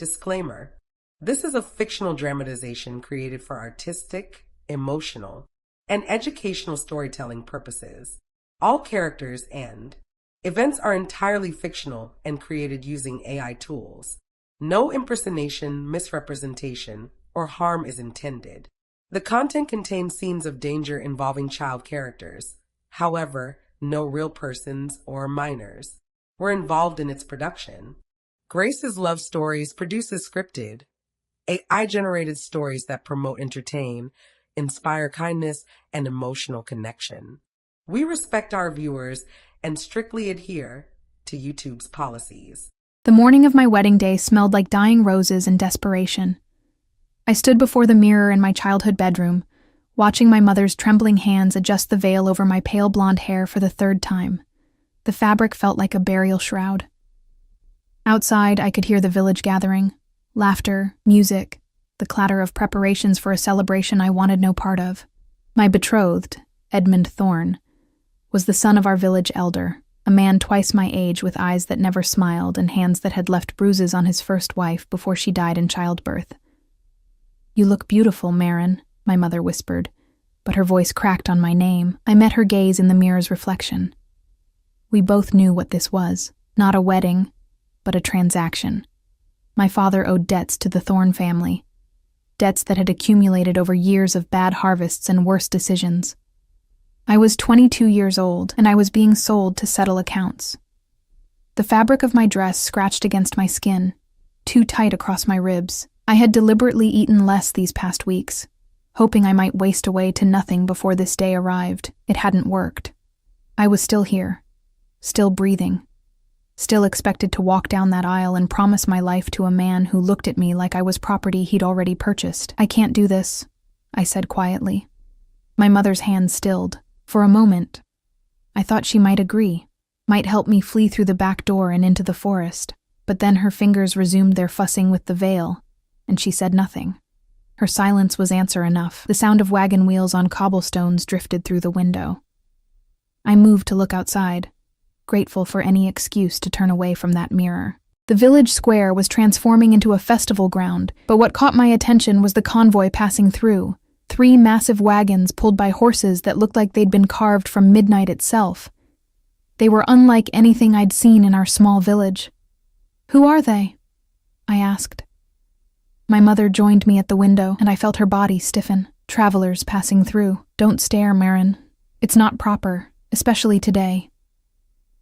Disclaimer: this is a fictional dramatization created for artistic, emotional, and educational storytelling purposes. All characters and events are entirely fictional and created using AI tools. No impersonation, misrepresentation, or harm is intended. The content contains scenes of danger involving child characters. However, no real persons or minors were involved in its production. Grace's Love Stories produces scripted, AI-generated stories that promote, entertain, inspire kindness, and emotional connection. We respect our viewers and strictly adhere to YouTube's policies. The morning of my wedding day smelled like dying roses and desperation. I stood before the mirror in my childhood bedroom, watching my mother's trembling hands adjust the veil over my pale blonde hair for the third time. The fabric felt like a burial shroud. Outside, I could hear the village gathering, laughter, music, the clatter of preparations for a celebration I wanted no part of. My betrothed, Edmund Thorne, was the son of our village elder, a man twice my age with eyes that never smiled and hands that had left bruises on his first wife before she died in childbirth. "You look beautiful, Marin," my mother whispered, but her voice cracked on my name. I met her gaze in the mirror's reflection. We both knew what this was, not a wedding, but a transaction. My father owed debts to the Thorne family, debts that had accumulated over years of bad harvests and worse decisions. I was 22 years old, and I was being sold to settle accounts. The fabric of my dress scratched against my skin, too tight across my ribs. I had deliberately eaten less these past weeks, hoping I might waste away to nothing before this day arrived. It hadn't worked. I was still here, still breathing, still expected to walk down that aisle and promise my life to a man who looked at me like I was property he'd already purchased. "I can't do this," I said quietly. My mother's hand stilled. For a moment, I thought she might agree, might help me flee through the back door and into the forest. But then her fingers resumed their fussing with the veil, and she said nothing. Her silence was answer enough. The sound of wagon wheels on cobblestones drifted through the window. I moved to look outside, grateful for any excuse to turn away from that mirror. The village square was transforming into a festival ground, but what caught my attention was the convoy passing through. 3 massive wagons pulled by horses that looked like they'd been carved from midnight itself. They were unlike anything I'd seen in our small village. "Who are they?" I asked. My mother joined me at the window, and I felt her body stiffen. "Travelers passing through. Don't stare, Marin. It's not proper, especially today."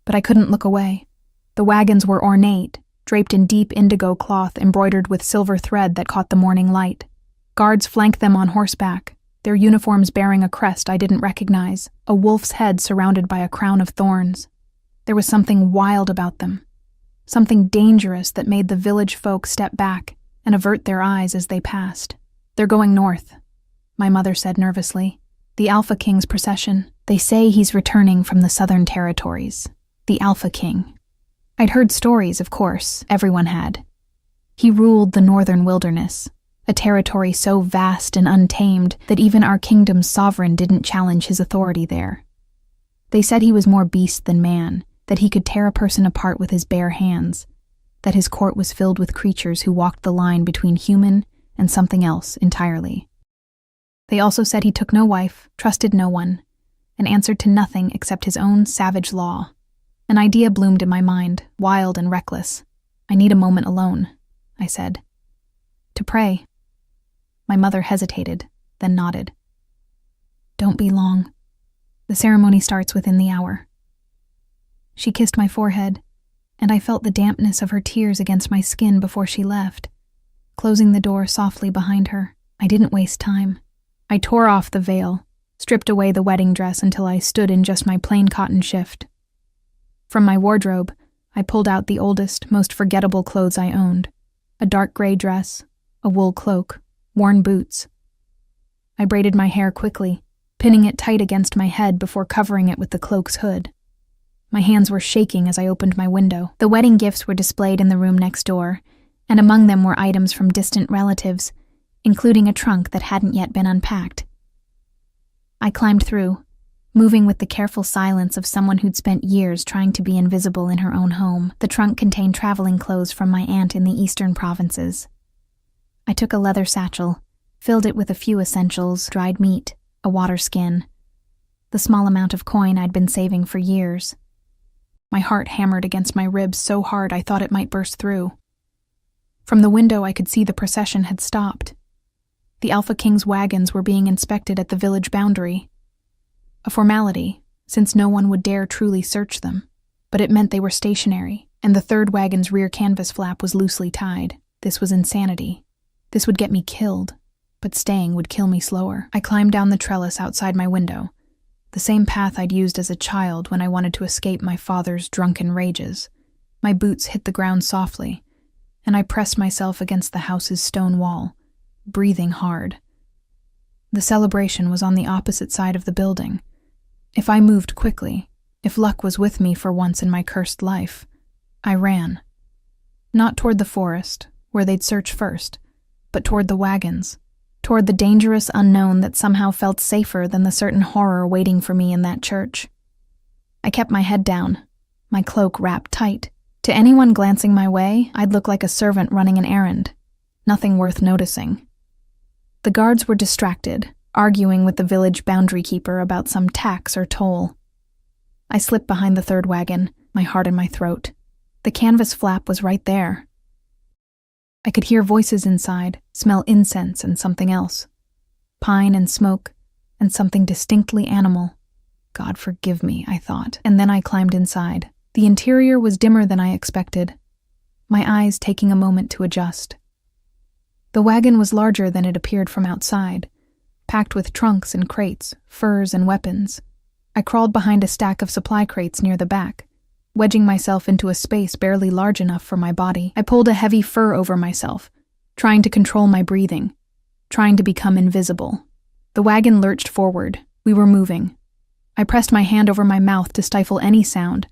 But I couldn't look away. The wagons were ornate, draped in deep indigo cloth embroidered with silver thread that caught the morning light. Guards flanked them on horseback, their uniforms bearing a crest I didn't recognize, a wolf's head surrounded by a crown of thorns. There was something wild about them, something dangerous that made the village folk step back and avert their eyes as they passed. "They're going north," my mother said nervously. "The Alpha King's procession. They say he's returning from the southern territories." The Alpha King. I'd heard stories, of course, everyone had. He ruled the northern wilderness, a territory so vast and untamed that even our kingdom's sovereign didn't challenge his authority there. They said he was more beast than man, that he could tear a person apart with his bare hands, that his court was filled with creatures who walked the line between human and something else entirely. They also said he took no wife, trusted no one, and answered to nothing except his own savage law. An idea bloomed in my mind, wild and reckless. "I need a moment alone," I said. "To pray." My mother hesitated, then nodded. "Don't be long. The ceremony starts within the hour." She kissed my forehead, and I felt the dampness of her tears against my skin before she left, closing the door softly behind her. I didn't waste time. I tore off the veil, stripped away the wedding dress until I stood in just my plain cotton shift. From my wardrobe, I pulled out the oldest, most forgettable clothes I owned: a dark gray dress, a wool cloak, worn boots. I braided my hair quickly, pinning it tight against my head before covering it with the cloak's hood. My hands were shaking as I opened my window. The wedding gifts were displayed in the room next door, and among them were items from distant relatives, including a trunk that hadn't yet been unpacked. I climbed through, moving with the careful silence of someone who'd spent years trying to be invisible in her own home. The trunk contained traveling clothes from my aunt in the eastern provinces. I took a leather satchel, filled it with a few essentials, dried meat, a water skin, the small amount of coin I'd been saving for years. My heart hammered against my ribs so hard I thought it might burst through. From the window I could see the procession had stopped. The Alpha King's wagons were being inspected at the village boundary. A formality, since no one would dare truly search them, but it meant they were stationary, and the third wagon's rear canvas flap was loosely tied. This was insanity. This would get me killed, but staying would kill me slower. I climbed down the trellis outside my window, the same path I'd used as a child when I wanted to escape my father's drunken rages. My boots hit the ground softly, and I pressed myself against the house's stone wall, breathing hard. The celebration was on the opposite side of the building. If I moved quickly, if luck was with me for once in my cursed life, I ran. Not toward the forest, where they'd search first, but toward the wagons, toward the dangerous unknown that somehow felt safer than the certain horror waiting for me in that church. I kept my head down, my cloak wrapped tight. To anyone glancing my way, I'd look like a servant running an errand, nothing worth noticing. The guards were distracted, arguing with the village boundary keeper about some tax or toll. I slipped behind the third wagon, my heart in my throat. The canvas flap was right there. I could hear voices inside, smell incense and something else. Pine and smoke, and something distinctly animal. God forgive me, I thought, and then I climbed inside. The interior was dimmer than I expected, my eyes taking a moment to adjust. The wagon was larger than it appeared from outside, packed with trunks and crates, furs and weapons. I crawled behind a stack of supply crates near the back, wedging myself into a space barely large enough for my body. I pulled a heavy fur over myself, trying to control my breathing, trying to become invisible. The wagon lurched forward. We were moving. I pressed my hand over my mouth to stifle any sound,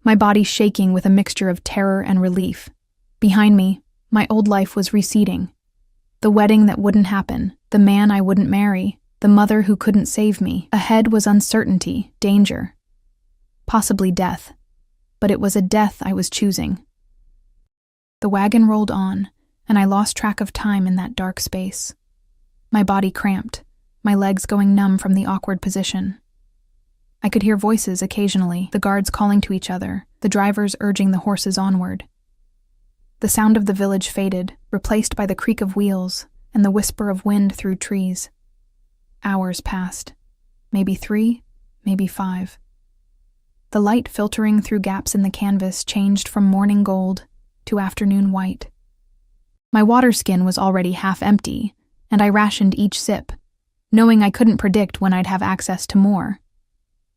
my body shaking with a mixture of terror and relief. Behind me, my old life was receding. The wedding that wouldn't happen, the man I wouldn't marry, the mother who couldn't save me. Ahead was uncertainty, danger, possibly death. But it was a death I was choosing. The wagon rolled on, and I lost track of time in that dark space. My body cramped, my legs going numb from the awkward position. I could hear voices occasionally, the guards calling to each other, the drivers urging the horses onward. The sound of the village faded, replaced by the creak of wheels and the whisper of wind through trees. Hours passed. Maybe 3, maybe 5. The light filtering through gaps in the canvas changed from morning gold to afternoon white. My water skin was already half empty, and I rationed each sip, knowing I couldn't predict when I'd have access to more.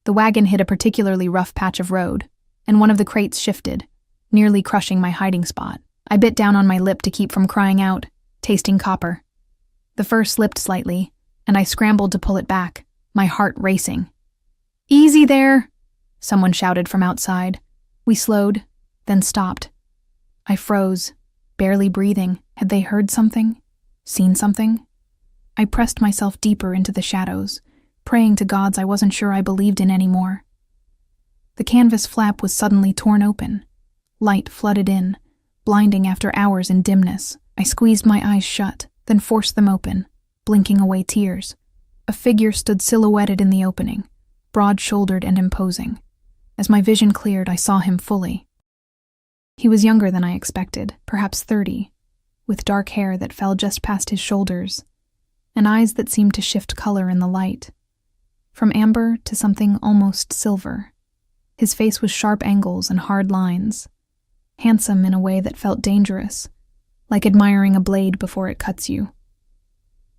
The wagon hit a particularly rough patch of road, and one of the crates shifted, nearly crushing my hiding spot. I bit down on my lip to keep from crying out, tasting copper. The fur slipped slightly, and I scrambled to pull it back, my heart racing. "Easy there!" someone shouted from outside. We slowed, then stopped. I froze, barely breathing. Had they heard something? Seen something? I pressed myself deeper into the shadows, praying to gods I wasn't sure I believed in anymore. The canvas flap was suddenly torn open. Light flooded in, blinding after hours in dimness. I squeezed my eyes shut, then forced them open, blinking away tears. A figure stood silhouetted in the opening, broad-shouldered and imposing. As my vision cleared, I saw him fully. He was younger than I expected, perhaps 30, with dark hair that fell just past his shoulders, and eyes that seemed to shift color in the light, from amber to something almost silver. His face was sharp angles and hard lines, handsome in a way that felt dangerous, like admiring a blade before it cuts you.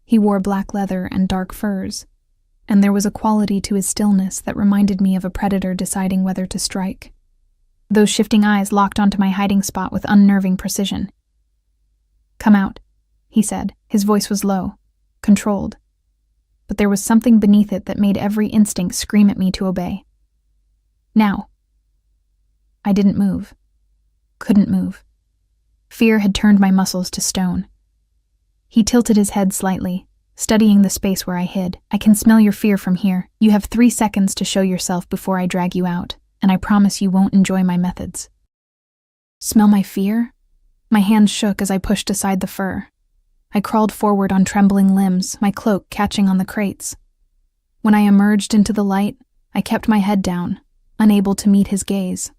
He wore black leather and dark furs, and there was a quality to his stillness that reminded me of a predator deciding whether to strike. Those shifting eyes locked onto my hiding spot with unnerving precision. "Come out," he said. His voice was low, controlled, but there was something beneath it that made every instinct scream at me to obey. "Now." I didn't move. Couldn't move. Fear had turned my muscles to stone. He tilted his head slightly, studying the space where I hid. I can smell your fear from here. You have 3 seconds to show yourself before I drag you out, and I promise you won't enjoy my methods. Smell my fear? My hands shook as I pushed aside the fur. I crawled forward on trembling limbs, my cloak catching on the crates. When I emerged into the light, I kept my head down, unable to meet his gaze.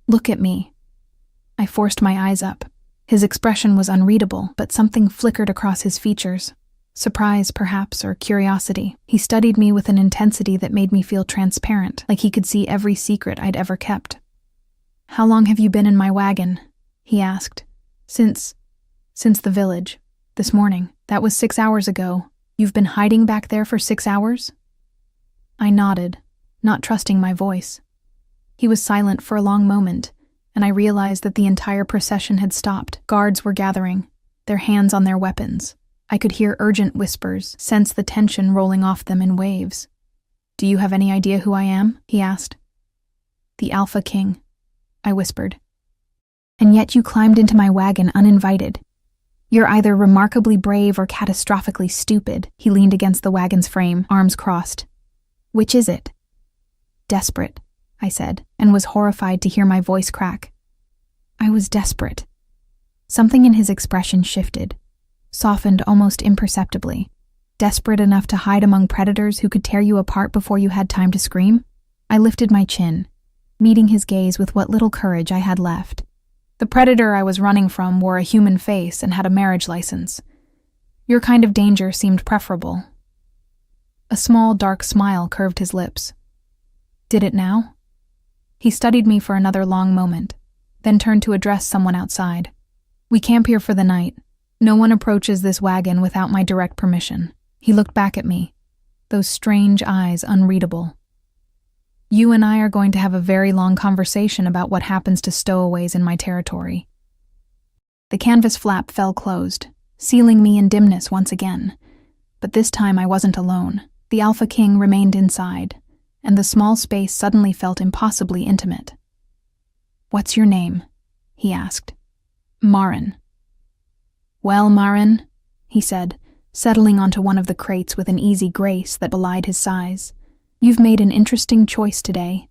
Look at me. I forced my eyes up. His expression was unreadable, but something flickered across his features. Surprise, perhaps, or curiosity. He studied me with an intensity that made me feel transparent, like he could see every secret I'd ever kept. How long have you been in my wagon? He asked. Since the village. This morning. That was 6 hours ago. You've been hiding back there for 6 hours? I nodded, not trusting my voice. He was silent for a long moment, and I realized that the entire procession had stopped. Guards were gathering, their hands on their weapons. I could hear urgent whispers, sense the tension rolling off them in waves. Do you have any idea who I am? He asked. The Alpha King, I whispered. And yet you climbed into my wagon uninvited. You're either remarkably brave or catastrophically stupid. He leaned against the wagon's frame, arms crossed. Which is it? Desperate, I said, and was horrified to hear my voice crack. I was desperate. Something in his expression shifted, softened almost imperceptibly. Desperate enough to hide among predators who could tear you apart before you had time to scream? I lifted my chin, meeting his gaze with what little courage I had left. The predator I was running from wore a human face and had a marriage license. Your kind of danger seemed preferable. A small, dark smile curved his lips. Did it now? He studied me for another long moment, then turned to address someone outside. We camp here for the night. No one approaches this wagon without my direct permission. He looked back at me, those strange eyes unreadable. You and I are going to have a very long conversation about what happens to stowaways in my territory. The canvas flap fell closed, sealing me in dimness once again. But this time I wasn't alone. The Alpha King remained inside, and the small space suddenly felt impossibly intimate. What's your name? He asked. Marin. Well, Marin, he said, settling onto one of the crates with an easy grace that belied his size. You've made an interesting choice today.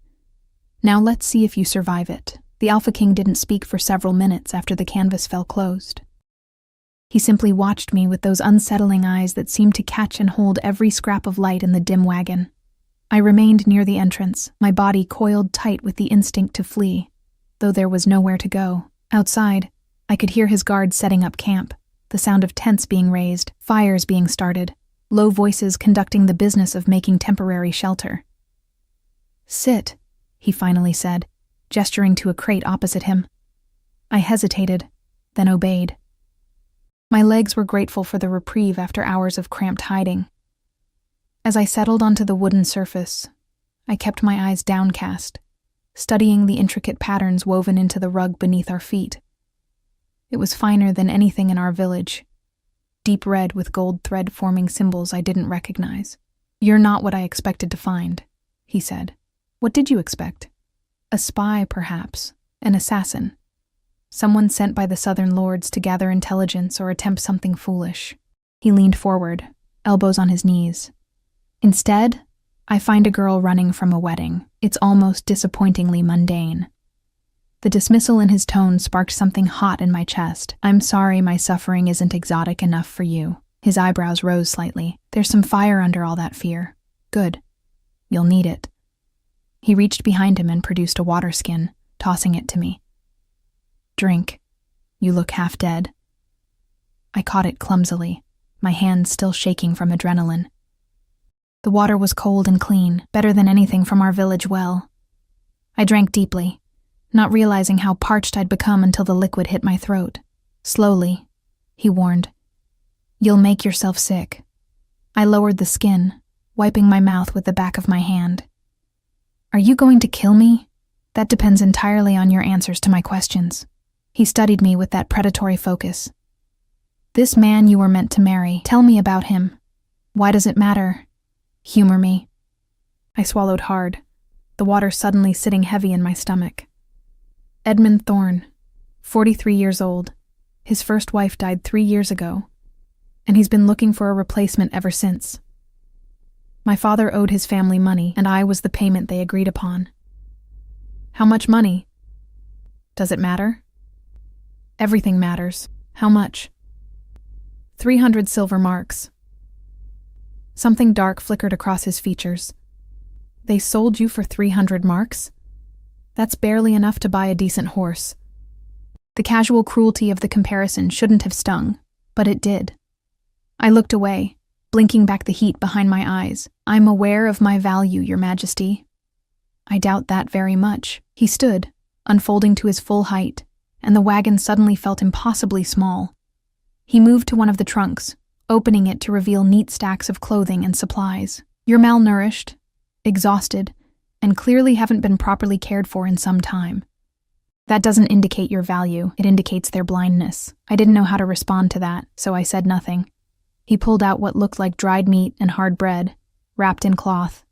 Now let's see if you survive it. The Alpha King didn't speak for several minutes after the canvas fell closed. He simply watched me with those unsettling eyes that seemed to catch and hold every scrap of light in the dim wagon. I remained near the entrance, my body coiled tight with the instinct to flee, though there was nowhere to go. Outside, I could hear his guards setting up camp, the sound of tents being raised, fires being started, low voices conducting the business of making temporary shelter. Sit, he finally said, gesturing to a crate opposite him. I hesitated, then obeyed. My legs were grateful for the reprieve after hours of cramped hiding. As I settled onto the wooden surface, I kept my eyes downcast, studying the intricate patterns woven into the rug beneath our feet. It was finer than anything in our village, deep red with gold thread forming symbols I didn't recognize. You're not what I expected to find, he said. What did you expect? A spy, perhaps, an assassin. Someone sent by the southern lords to gather intelligence or attempt something foolish. He leaned forward, elbows on his knees. Instead, I find a girl running from a wedding. It's almost disappointingly mundane. The dismissal in his tone sparked something hot in my chest. I'm sorry my suffering isn't exotic enough for you. His eyebrows rose slightly. There's some fire under all that fear. Good. You'll need it. He reached behind him and produced a water skin, tossing it to me. Drink. You look half dead. I caught it clumsily, my hands still shaking from adrenaline. The water was cold and clean, better than anything from our village well. I drank deeply, not realizing how parched I'd become until the liquid hit my throat. Slowly, he warned. You'll make yourself sick. I lowered the skin, wiping my mouth with the back of my hand. Are you going to kill me? That depends entirely on your answers to my questions. He studied me with that predatory focus. This man you were meant to marry, tell me about him. Why does it matter? Humor me. I swallowed hard, the water suddenly sitting heavy in my stomach. Edmund Thorne, 43 years old. His first wife died 3 years ago. and he's been looking for a replacement ever since. My father owed his family money, and I was the payment they agreed upon. How much money? Does it matter? Everything matters. How much? 300 silver marks. Something dark flickered across his features. They sold you for 300 marks? That's barely enough to buy a decent horse. The casual cruelty of the comparison shouldn't have stung, but it did. I looked away, blinking back the heat behind my eyes. I'm aware of my value, Your Majesty. I doubt that very much. He stood, unfolding to his full height, and the wagon suddenly felt impossibly small. He moved to one of the trunks, opening it to reveal neat stacks of clothing and supplies. You're malnourished, exhausted, and clearly haven't been properly cared for in some time. That doesn't indicate your value, it indicates their blindness. I didn't know how to respond to that, so I said nothing. He pulled out what looked like dried meat and hard bread, wrapped in cloth.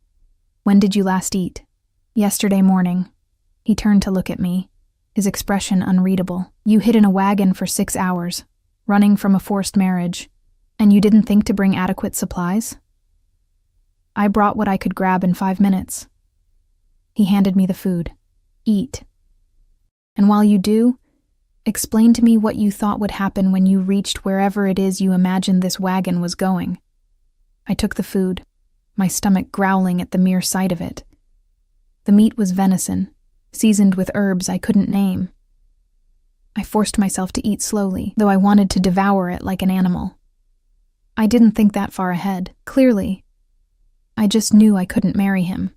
When did you last eat? Yesterday morning. He turned to look at me, his expression unreadable. You hid in a wagon for 6 hours, running from a forced marriage, and you didn't think to bring adequate supplies? I brought what I could grab in 5 minutes. He handed me the food. Eat. And while you do, explain to me what you thought would happen when you reached wherever it is you imagined this wagon was going. I took the food, my stomach growling at the mere sight of it. The meat was venison, seasoned with herbs I couldn't name. I forced myself to eat slowly, though I wanted to devour it like an animal. I didn't think that far ahead, clearly. I just knew I couldn't marry him.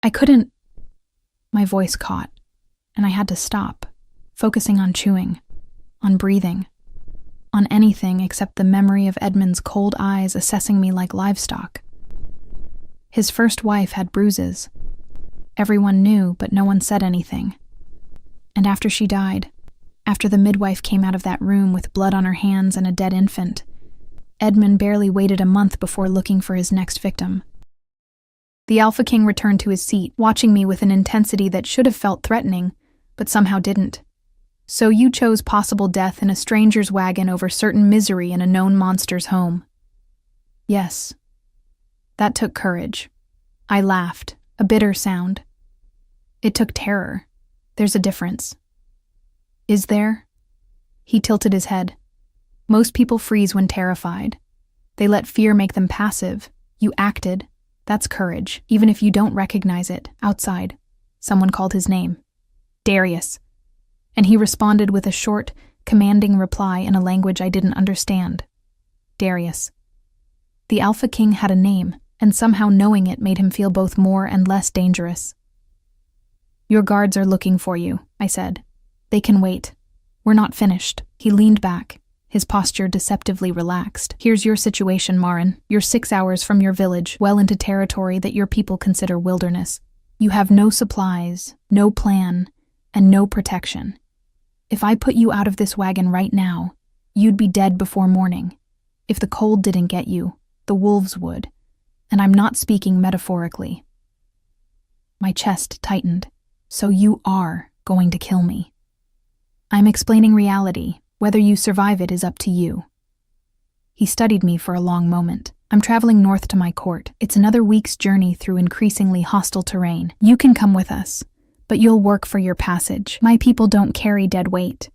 I couldn't... My voice caught, and I had to stop, focusing on chewing, on breathing, on anything except the memory of Edmund's cold eyes assessing me like livestock. His first wife had bruises. Everyone knew, but no one said anything. And after she died, after the midwife came out of that room with blood on her hands and a dead infant, Edmund barely waited a month before looking for his next victim. The Alpha King returned to his seat, watching me with an intensity that should have felt threatening, but somehow didn't. So you chose possible death in a stranger's wagon over certain misery in a known monster's home. Yes. That took courage. I laughed, a bitter sound. It took terror. There's a difference. Is there? He tilted his head. Most people freeze when terrified. They let fear make them passive. You acted. That's courage, even if you don't recognize it. Outside, someone called his name. Darius. And he responded with a short, commanding reply in a language I didn't understand. Darius. The Alpha King had a name, and somehow knowing it made him feel both more and less dangerous. Your guards are looking for you, I said. They can wait. We're not finished. He leaned back, his posture deceptively relaxed. Here's your situation, Marin. You're 6 hours from your village, well into territory that your people consider wilderness. You have no supplies, no plan, and no protection. If I put you out of this wagon right now, you'd be dead before morning. If the cold didn't get you, the wolves would. And I'm not speaking metaphorically. My chest tightened. So you are going to kill me. I'm explaining reality. Whether you survive it is up to you. He studied me for a long moment. I'm traveling north to my court. It's another week's journey through increasingly hostile terrain. You can come with us, but you'll work for your passage. My people don't carry dead weight.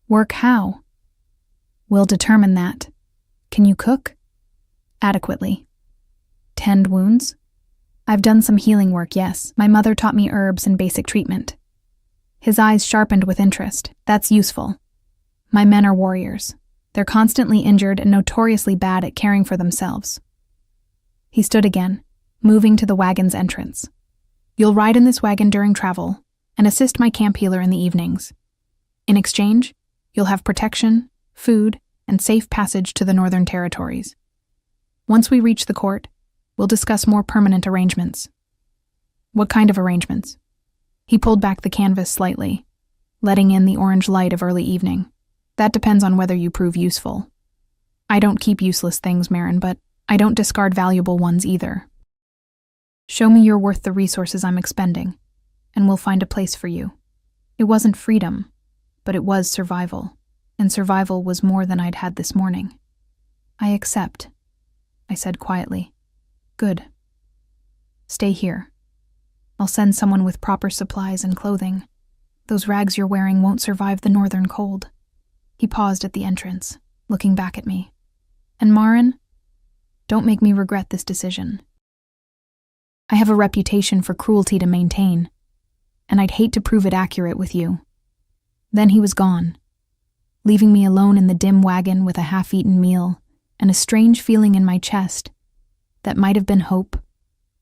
Work how? We'll determine that. Can you cook? Adequately. Tend wounds? I've done some healing work, yes. My mother taught me herbs and basic treatment. His eyes sharpened with interest. That's useful. My men are warriors. They're constantly injured and notoriously bad at caring for themselves. He stood again, moving to the wagon's entrance. You'll ride in this wagon during travel and assist my camp healer in the evenings. In exchange, you'll have protection, food, and safe passage to the northern territories. Once we reach the court, we'll discuss more permanent arrangements. What kind of arrangements? He pulled back the canvas slightly, letting in the orange light of early evening. That depends on whether you prove useful. I don't keep useless things, Marin, but I don't discard valuable ones either. Show me you're worth the resources I'm expending, and we'll find a place for you. It wasn't freedom, but it was survival, and survival was more than I'd had this morning. "I accept," I said quietly. "Good. Stay here. I'll send someone with proper supplies and clothing. Those rags you're wearing won't survive the northern cold." He paused at the entrance, looking back at me. "And Marin, don't make me regret this decision. I have a reputation for cruelty to maintain, and I'd hate to prove it accurate with you." Then he was gone, leaving me alone in the dim wagon with a half-eaten meal and a strange feeling in my chest that might have been hope,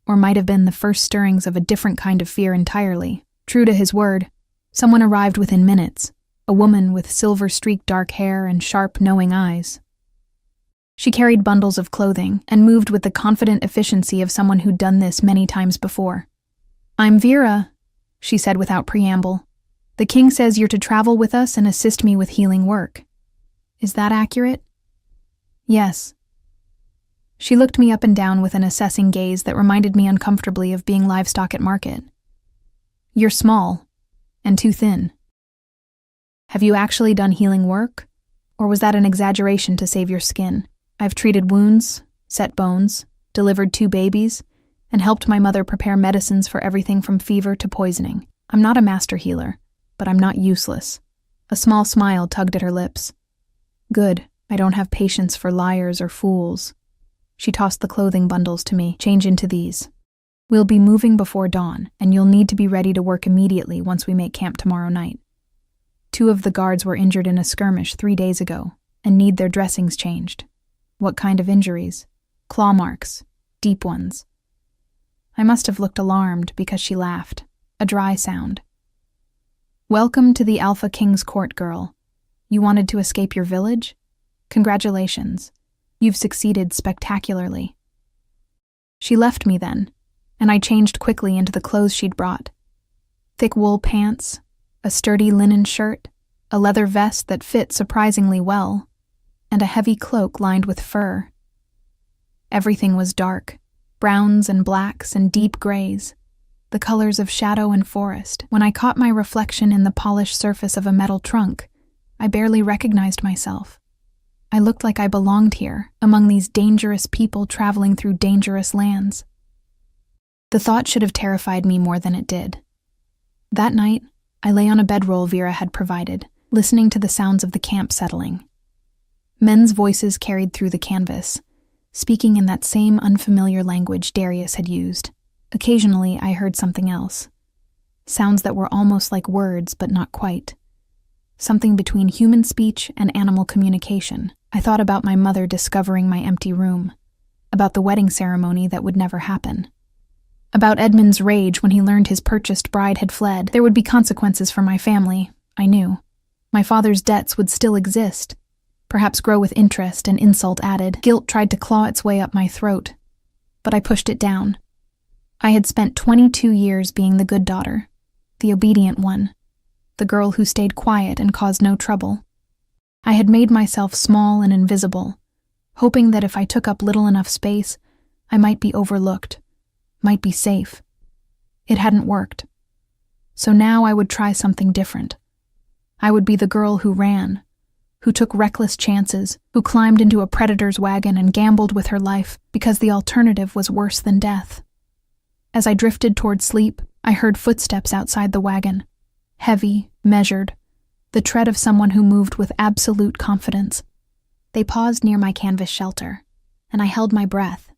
or might have been the first stirrings of a different kind of fear entirely. True to his word, someone arrived within minutes, a woman with silver-streaked dark hair and sharp, knowing eyes. She carried bundles of clothing and moved with the confident efficiency of someone who'd done this many times before. "I'm Vera," she said without preamble. "The king says you're to travel with us and assist me with healing work. Is that accurate?" "Yes." She looked me up and down with an assessing gaze that reminded me uncomfortably of being livestock at market. "You're small, and too thin. Have you actually done healing work, or was that an exaggeration to save your skin? I've treated wounds, set bones, delivered 2 babies, and helped my mother prepare medicines for everything from fever to poisoning. I'm not a master healer, but I'm not useless." A small smile tugged at her lips. "Good, I don't have patience for liars or fools." She tossed the clothing bundles to me. "Change into these. We'll be moving before dawn, and you'll need to be ready to work immediately once we make camp tomorrow night. 2 of the guards were injured in a skirmish 3 days ago and need their dressings changed." "What kind of injuries?" "Claw marks. Deep ones." I must have looked alarmed because she laughed, a dry sound. "Welcome to the Alpha King's Court, girl. You wanted to escape your village? Congratulations. You've succeeded spectacularly." She left me then, and I changed quickly into the clothes she'd brought. Thick wool pants, a sturdy linen shirt, a leather vest that fit surprisingly well, and a heavy cloak lined with fur. Everything was dark, browns and blacks and deep grays, the colors of shadow and forest. When I caught my reflection in the polished surface of a metal trunk, I barely recognized myself. I looked like I belonged here, among these dangerous people traveling through dangerous lands. The thought should have terrified me more than it did. That night, I lay on a bedroll Vera had provided, listening to the sounds of the camp settling. Men's voices carried through the canvas, speaking in that same unfamiliar language Darius had used. Occasionally, I heard something else. Sounds that were almost like words, but not quite. Something between human speech and animal communication. I thought about my mother discovering my empty room, about the wedding ceremony that would never happen, about Edmund's rage when he learned his purchased bride had fled. There would be consequences for my family, I knew. My father's debts would still exist, perhaps grow with interest and insult added. Guilt tried to claw its way up my throat, but I pushed it down. I had spent 22 years being the good daughter, the obedient one, the girl who stayed quiet and caused no trouble. I had made myself small and invisible, hoping that if I took up little enough space, I might be overlooked, might be safe. It hadn't worked. So now I would try something different. I would be the girl who ran, who took reckless chances, who climbed into a predator's wagon and gambled with her life because the alternative was worse than death. As I drifted toward sleep, I heard footsteps outside the wagon, heavy, measured, the tread of someone who moved with absolute confidence. They paused near my canvas shelter, and I held my breath,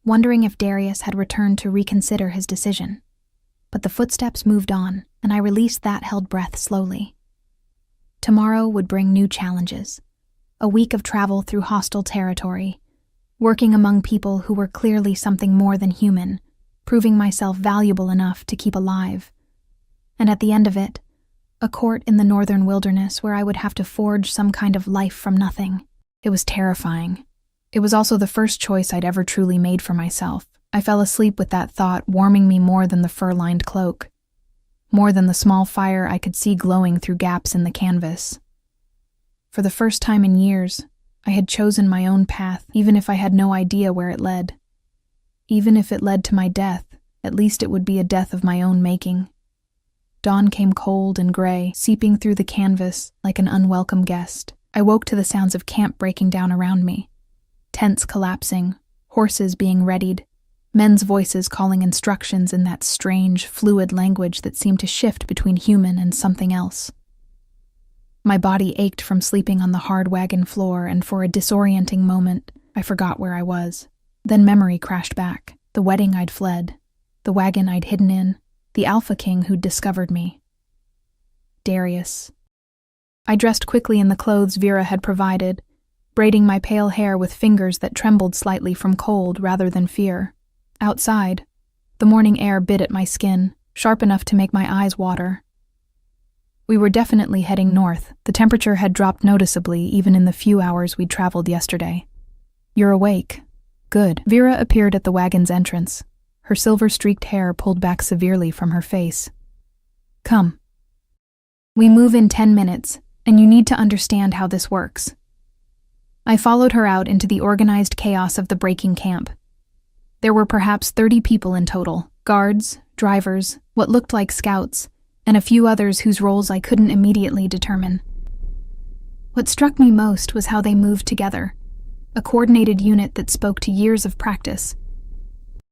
wondering if Darius had returned to reconsider his decision. But the footsteps moved on, and I released that held breath slowly. Tomorrow would bring new challenges, a week of travel through hostile territory, working among people who were clearly something more than human, proving myself valuable enough to keep alive. And at the end of it, a court in the northern wilderness where I would have to forge some kind of life from nothing. It was terrifying. It was also the first choice I'd ever truly made for myself. I fell asleep with that thought warming me more than the fur-lined cloak, more than the small fire I could see glowing through gaps in the canvas. For the first time in years, I had chosen my own path, even if I had no idea where it led. Even if it led to my death, at least it would be a death of my own making. Dawn came cold and gray, seeping through the canvas like an unwelcome guest. I woke to the sounds of camp breaking down around me. Tents collapsing, horses being readied, men's voices calling instructions in that strange, fluid language that seemed to shift between human and something else. My body ached from sleeping on the hard wagon floor, and for a disorienting moment, I forgot where I was. Then memory crashed back. The wedding I'd fled, the wagon I'd hidden in, the Alpha King who'd discovered me. Darius. I dressed quickly in the clothes Vera had provided, braiding my pale hair with fingers that trembled slightly from cold rather than fear. Outside, the morning air bit at my skin, sharp enough to make my eyes water. We were definitely heading north. The temperature had dropped noticeably even in the few hours we'd traveled yesterday. "You're awake. Good." Vera appeared at the wagon's entrance, her silver-streaked hair pulled back severely from her face. "Come. We move in 10 minutes, and you need to understand how this works." I followed her out into the organized chaos of the breaking camp. There were perhaps 30 people in total, guards, drivers, what looked like scouts, and a few others whose roles I couldn't immediately determine. What struck me most was how they moved together, a coordinated unit that spoke to years of practice.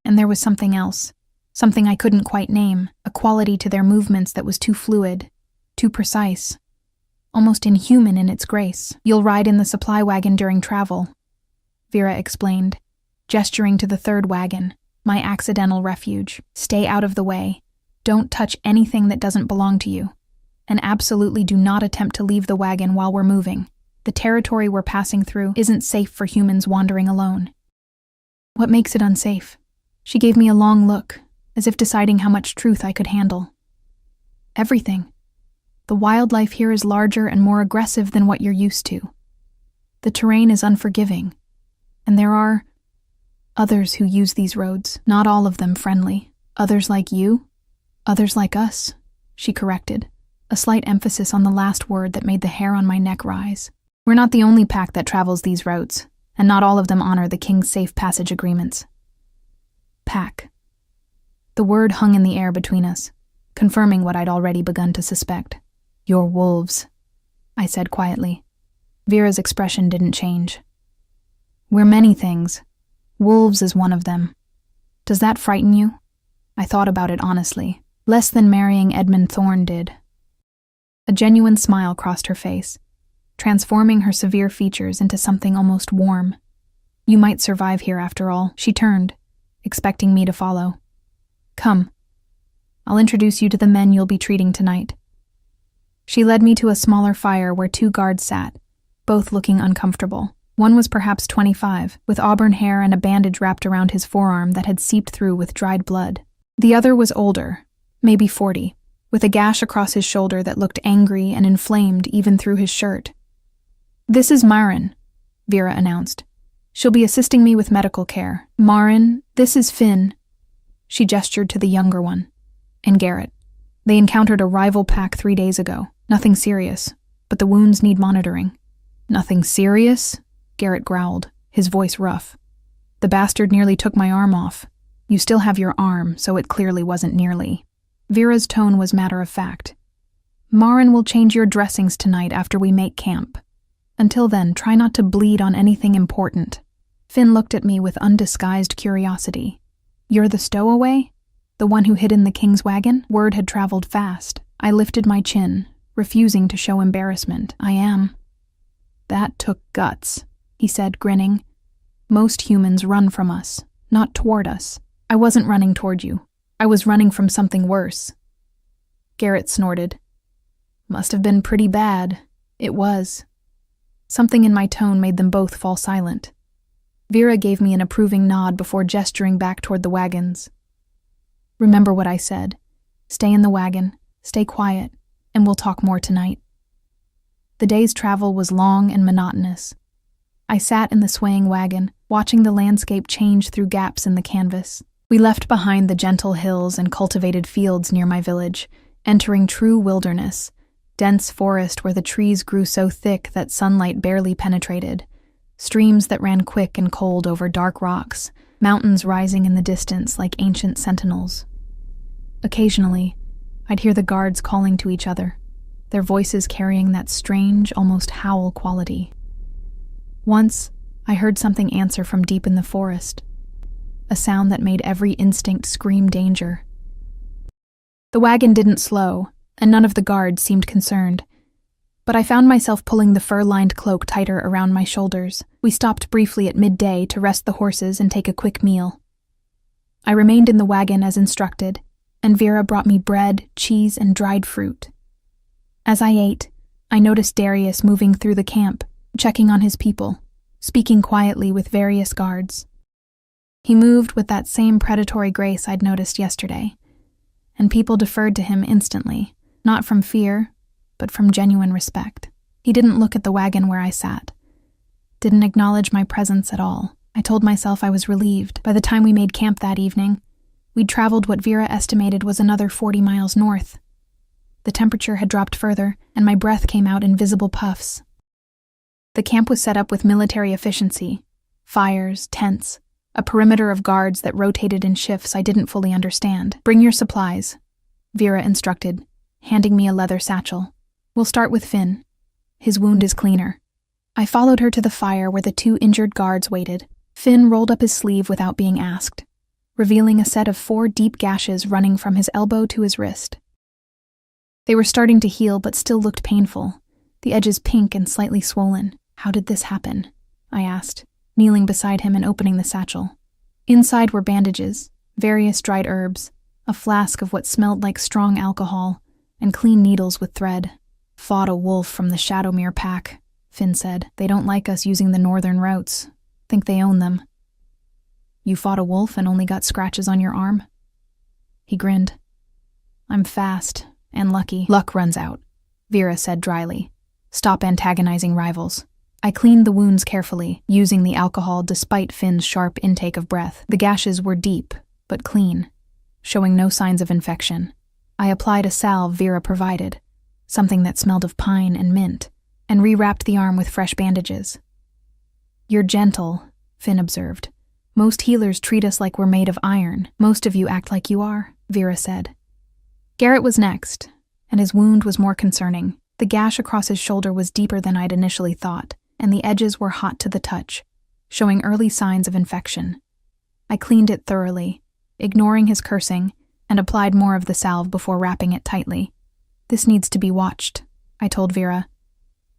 And there was something else, something I couldn't quite name, a quality to their movements that was too fluid, too precise, almost inhuman in its grace. "You'll ride in the supply wagon during travel," Vera explained, gesturing to the third wagon, my accidental refuge. "Stay out of the way. Don't touch anything that doesn't belong to you. And absolutely do not attempt to leave the wagon while we're moving. The territory we're passing through isn't safe for humans wandering alone." "What makes it unsafe?" She gave me a long look, as if deciding how much truth I could handle. "Everything. The wildlife here is larger and more aggressive than what you're used to. The terrain is unforgiving. And there are others who use these roads, not all of them friendly. Others like you, others like us," she corrected, a slight emphasis on the last word that made the hair on my neck rise. "We're not the only pack that travels these routes, and not all of them honor the King's safe passage agreements." Pack. The word hung in the air between us, confirming what I'd already begun to suspect. "You're wolves," I said quietly. Vera's expression didn't change. "We're many things. Wolves is one of them. Does that frighten you?" I thought about it honestly. Less than marrying Edmund Thorne did. A genuine smile crossed her face, transforming her severe features into something almost warm. "You might survive here after all." She turned, expecting me to follow. "Come. I'll introduce you to the men you'll be treating tonight." She led me to a smaller fire where 2 guards sat, both looking uncomfortable. One was perhaps 25, with auburn hair and a bandage wrapped around his forearm that had seeped through with dried blood. The other was older, maybe 40, with a gash across his shoulder that looked angry and inflamed even through his shirt. "This is Maren," Vera announced. "She'll be assisting me with medical care. Maren, this is Finn." She gestured to the younger one. "And Garrett. They encountered a rival pack 3 days ago. Nothing serious, but the wounds need monitoring." "Nothing serious?" Garrett growled, his voice rough. "The bastard nearly took my arm off. You still have your arm, so it clearly wasn't nearly." Vera's tone was matter of fact. "Maren will change your dressings tonight after we make camp. Until then, try not to bleed on anything important." Finn looked at me with undisguised curiosity. "You're the stowaway? The one who hid in the King's wagon?" Word had traveled fast. I lifted my chin, refusing to show embarrassment. "I am." "That took guts," he said, grinning. "Most humans run from us, not toward us." "I wasn't running toward you. I was running from something worse." Garrett snorted. "Must have been pretty bad." It was. Something in my tone made them both fall silent. Vera gave me an approving nod before gesturing back toward the wagons. "Remember what I said. Stay in the wagon, stay quiet, and we'll talk more tonight." The day's travel was long and monotonous. I sat in the swaying wagon, watching the landscape change through gaps in the canvas. We left behind the gentle hills and cultivated fields near my village, entering true wilderness, dense forest where the trees grew so thick that sunlight barely penetrated, streams that ran quick and cold over dark rocks, mountains rising in the distance like ancient sentinels. Occasionally, I'd hear the guards calling to each other, their voices carrying that strange, almost howl quality. Once, I heard something answer from deep in the forest, a sound that made every instinct scream danger. The wagon didn't slow, and none of the guards seemed concerned. But I found myself pulling the fur-lined cloak tighter around my shoulders. We stopped briefly at midday to rest the horses and take a quick meal. I remained in the wagon as instructed, and Vera brought me bread, cheese, and dried fruit. As I ate, I noticed Darius moving through the camp, checking on his people, speaking quietly with various guards. He moved with that same predatory grace I'd noticed yesterday, and people deferred to him instantly, not from fear, but from genuine respect. He didn't look at the wagon where I sat, didn't acknowledge my presence at all. I told myself I was relieved. By the time we made camp that evening, we'd traveled what Vera estimated was another 40 miles north. The temperature had dropped further, and my breath came out in visible puffs. The camp was set up with military efficiency: fires, tents, a perimeter of guards that rotated in shifts I didn't fully understand. "Bring your supplies," Vera instructed, handing me a leather satchel. "We'll start with Finn. His wound is cleaner." I followed her to the fire where the 2 injured guards waited. Finn rolled up his sleeve without being asked, revealing a set of 4 deep gashes running from his elbow to his wrist. They were starting to heal but still looked painful, the edges pink and slightly swollen. "How did this happen?" I asked, kneeling beside him and opening the satchel. Inside were bandages, various dried herbs, a flask of what smelled like strong alcohol, and clean needles with thread. "Fought a wolf from the Shadowmere pack," Finn said. "They don't like us using the northern routes. Think they own them." "You fought a wolf and only got scratches on your arm?" He grinned. "I'm fast, and lucky. Luck runs out," Vera said dryly. "Stop antagonizing rivals." I cleaned the wounds carefully, using the alcohol despite Finn's sharp intake of breath. The gashes were deep, but clean, showing no signs of infection. I applied a salve Vera provided, something that smelled of pine and mint, and rewrapped the arm with fresh bandages. "You're gentle," Finn observed. "Most healers treat us like we're made of iron. Most of you act like you are," Vera said. Garrett was next, and his wound was more concerning. The gash across his shoulder was deeper than I'd initially thought, and the edges were hot to the touch, showing early signs of infection. I cleaned it thoroughly, ignoring his cursing, and applied more of the salve before wrapping it tightly. "This needs to be watched," I told Vera.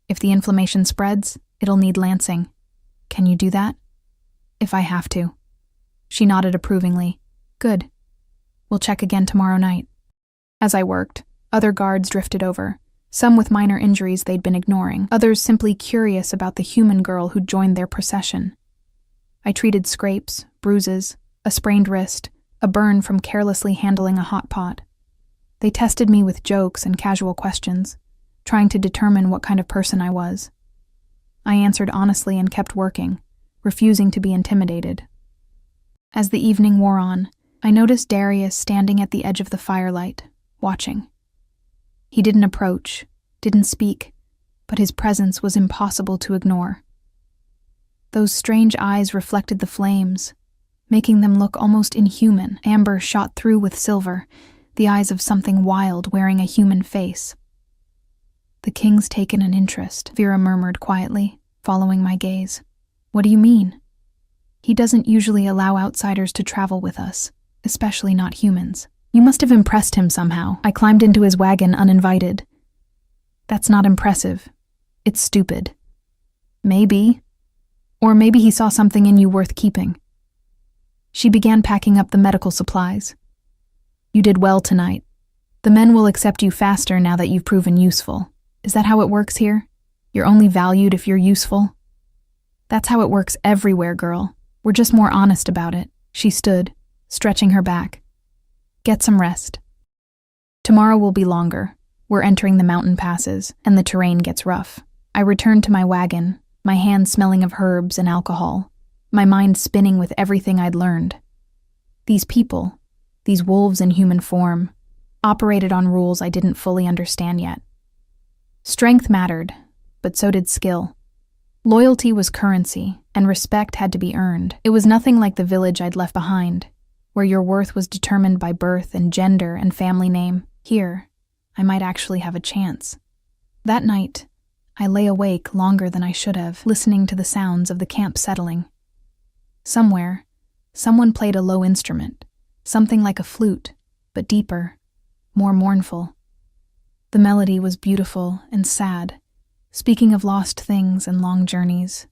"If the inflammation spreads, it'll need lancing. Can you do that?" "If I have to." She nodded approvingly. "Good. We'll check again tomorrow night." As I worked, other guards drifted over, some with minor injuries they'd been ignoring, others simply curious about the human girl who'd joined their procession. I treated scrapes, bruises, a sprained wrist, a burn from carelessly handling a hot pot. They tested me with jokes and casual questions, trying to determine what kind of person I was. I answered honestly and kept working, refusing to be intimidated. As the evening wore on, I noticed Darius standing at the edge of the firelight, watching. He didn't approach, didn't speak, but his presence was impossible to ignore. Those strange eyes reflected the flames, making them look almost inhuman. Amber shot through with silver, the eyes of something wild wearing a human face. "The king's taken an interest," Vera murmured quietly, following my gaze. "What do you mean?" "He doesn't usually allow outsiders to travel with us, especially not humans. You must have impressed him somehow." I climbed into his wagon uninvited. "That's not impressive. It's stupid." "Maybe. Or maybe he saw something in you worth keeping." She began packing up the medical supplies. "You did well tonight. The men will accept you faster now that you've proven useful. Is that how it works here? You're only valued if you're useful?" "That's how it works everywhere, girl. We're just more honest about it." She stood, stretching her back. "Get some rest. Tomorrow will be longer. We're entering the mountain passes, and the terrain gets rough." I returned to my wagon, my hands smelling of herbs and alcohol, my mind spinning with everything I'd learned. These people, these wolves in human form, operated on rules I didn't fully understand yet. Strength mattered, but so did skill. Loyalty was currency, and respect had to be earned. It was nothing like the village I'd left behind, where your worth was determined by birth and gender and family name. Here, I might actually have a chance. That night, I lay awake longer than I should have, listening to the sounds of the camp settling. Somewhere, someone played a low instrument, something like a flute, but deeper, more mournful. The melody was beautiful and sad, speaking of lost things and long journeys.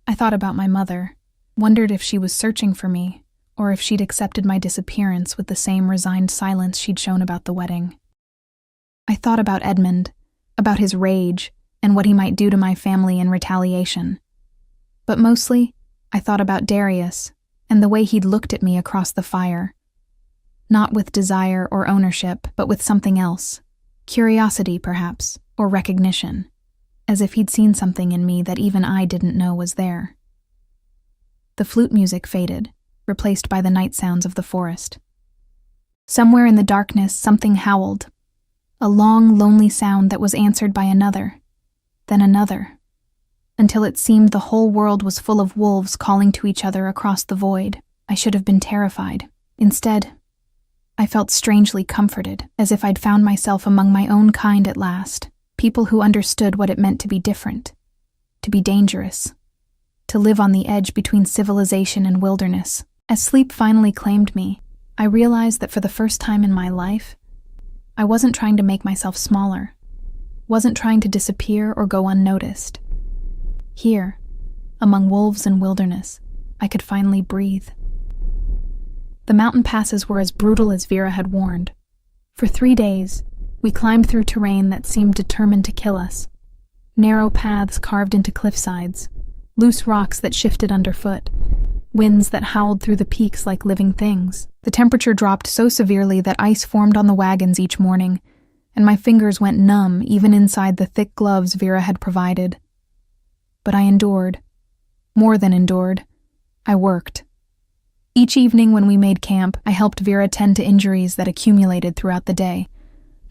I thought about my mother, wondered if she was searching for me, or if she'd accepted my disappearance with the same resigned silence she'd shown about the wedding. I thought about Edmund, about his rage, and what he might do to my family in retaliation. But mostly, I thought about Darius, and the way he'd looked at me across the fire. Not with desire or ownership, but with something else. Curiosity, perhaps, or recognition, as if he'd seen something in me that even I didn't know was there. The flute music faded, replaced by the night sounds of the forest. Somewhere in the darkness, something howled, a long, lonely sound that was answered by another, then another, until it seemed the whole world was full of wolves calling to each other across the void. I should have been terrified. Instead, I felt strangely comforted, as if I'd found myself among my own kind at last, people who understood what it meant to be different, to be dangerous, to live on the edge between civilization and wilderness. As sleep finally claimed me, I realized that for the first time in my life, I wasn't trying to make myself smaller, wasn't trying to disappear or go unnoticed. Here, among wolves and wilderness, I could finally breathe. The mountain passes were as brutal as Vera had warned. For 3 days, we climbed through terrain that seemed determined to kill us. Narrow paths carved into cliffsides, loose rocks that shifted underfoot, winds that howled through the peaks like living things. The temperature dropped so severely that ice formed on the wagons each morning, and my fingers went numb even inside the thick gloves Vera had provided. But I endured. More than endured. I worked. Each evening when we made camp, I helped Vera tend to injuries that accumulated throughout the day.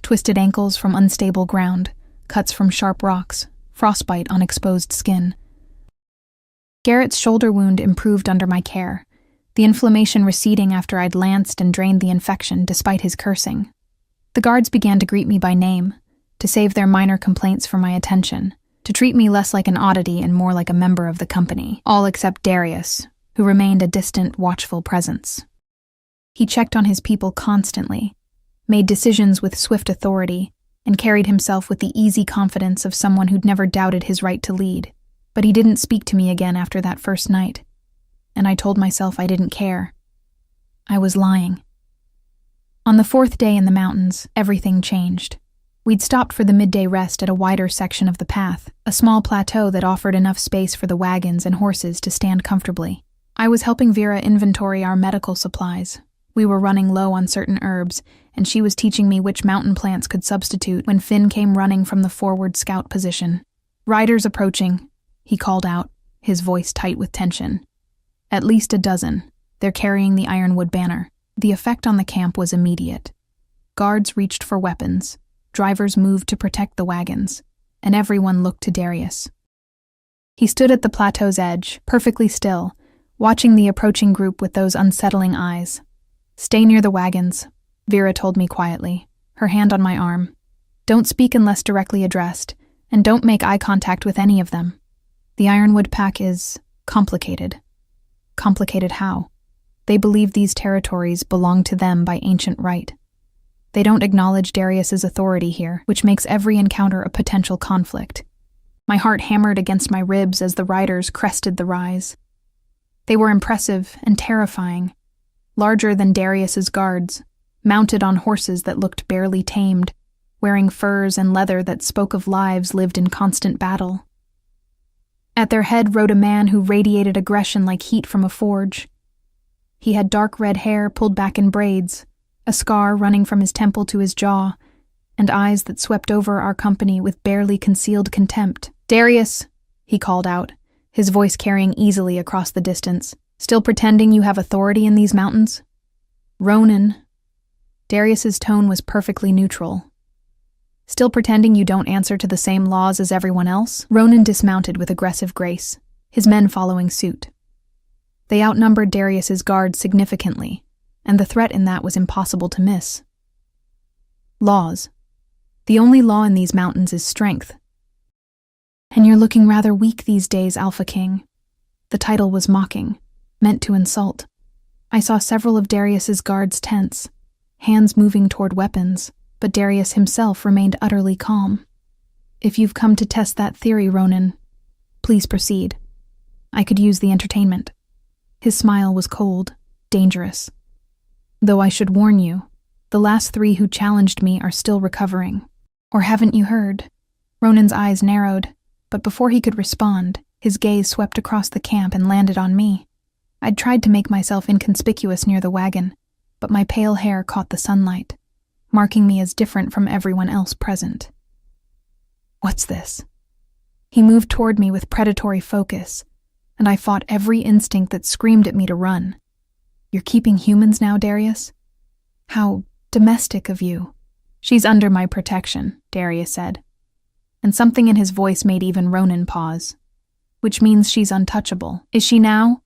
Twisted ankles from unstable ground, cuts from sharp rocks, frostbite on exposed skin. Garrett's shoulder wound improved under my care, the inflammation receding after I'd lanced and drained the infection despite his cursing. The guards began to greet me by name, to save their minor complaints for my attention, to treat me less like an oddity and more like a member of the company, all except Darius, who remained a distant, watchful presence. He checked on his people constantly, made decisions with swift authority, and carried himself with the easy confidence of someone who'd never doubted his right to lead. But he didn't speak to me again after that first night, and I told myself I didn't care. I was lying. On the 4th day in the mountains, everything changed. We'd stopped for the midday rest at a wider section of the path, a small plateau that offered enough space for the wagons and horses to stand comfortably. I was helping Vera inventory our medical supplies. We were running low on certain herbs, and she was teaching me which mountain plants could substitute when Finn came running from the forward scout position. "Riders approaching," he called out, his voice tight with tension. "At least a dozen. They're carrying the ironwood banner." The effect on the camp was immediate. Guards reached for weapons, drivers moved to protect the wagons, and everyone looked to Darius. He stood at the plateau's edge, perfectly still, watching the approaching group with those unsettling eyes. "Stay near the wagons," Vera told me quietly, her hand on my arm. "Don't speak unless directly addressed, and don't make eye contact with any of them. The Ironwood Pack is complicated." Complicated how? They believe these territories belong to them by ancient right. They don't acknowledge Darius's authority here, which makes every encounter a potential conflict. My heart hammered against my ribs as the riders crested the rise. They were impressive and terrifying, larger than Darius's guards, mounted on horses that looked barely tamed, wearing furs and leather that spoke of lives lived in constant battle. At their head rode a man who radiated aggression like heat from a forge. He had dark red hair pulled back in braids, a scar running from his temple to his jaw, and eyes that swept over our company with barely concealed contempt. "Darius," he called out, his voice carrying easily across the distance. "Still pretending you have authority in these mountains?" "Ronan." Darius's tone was perfectly neutral. "Still pretending you don't answer to the same laws as everyone else?" Ronan dismounted with aggressive grace, his men following suit. They outnumbered Darius's guards significantly, and the threat in that was impossible to miss. "Laws. The only law in these mountains is strength. And you're looking rather weak these days, Alpha King. The title was mocking, meant to insult. I saw several of Darius's guards tense, hands moving toward weapons, but Darius himself remained utterly calm. If you've come to test that theory, Ronan, please proceed. I could use the entertainment. His smile was cold, dangerous. Though I should warn you, the last 3 who challenged me are still recovering. Or haven't you heard? Ronan's eyes narrowed, but before he could respond, his gaze swept across the camp and landed on me. I'd tried to make myself inconspicuous near the wagon, but my pale hair caught the sunlight, marking me as different from everyone else present. What's this? He moved toward me with predatory focus, and I fought every instinct that screamed at me to run. You're keeping humans now, Darius? How domestic of you. She's under my protection, Darius said, and something in his voice made even Ronan pause. Which means she's untouchable. Is she now?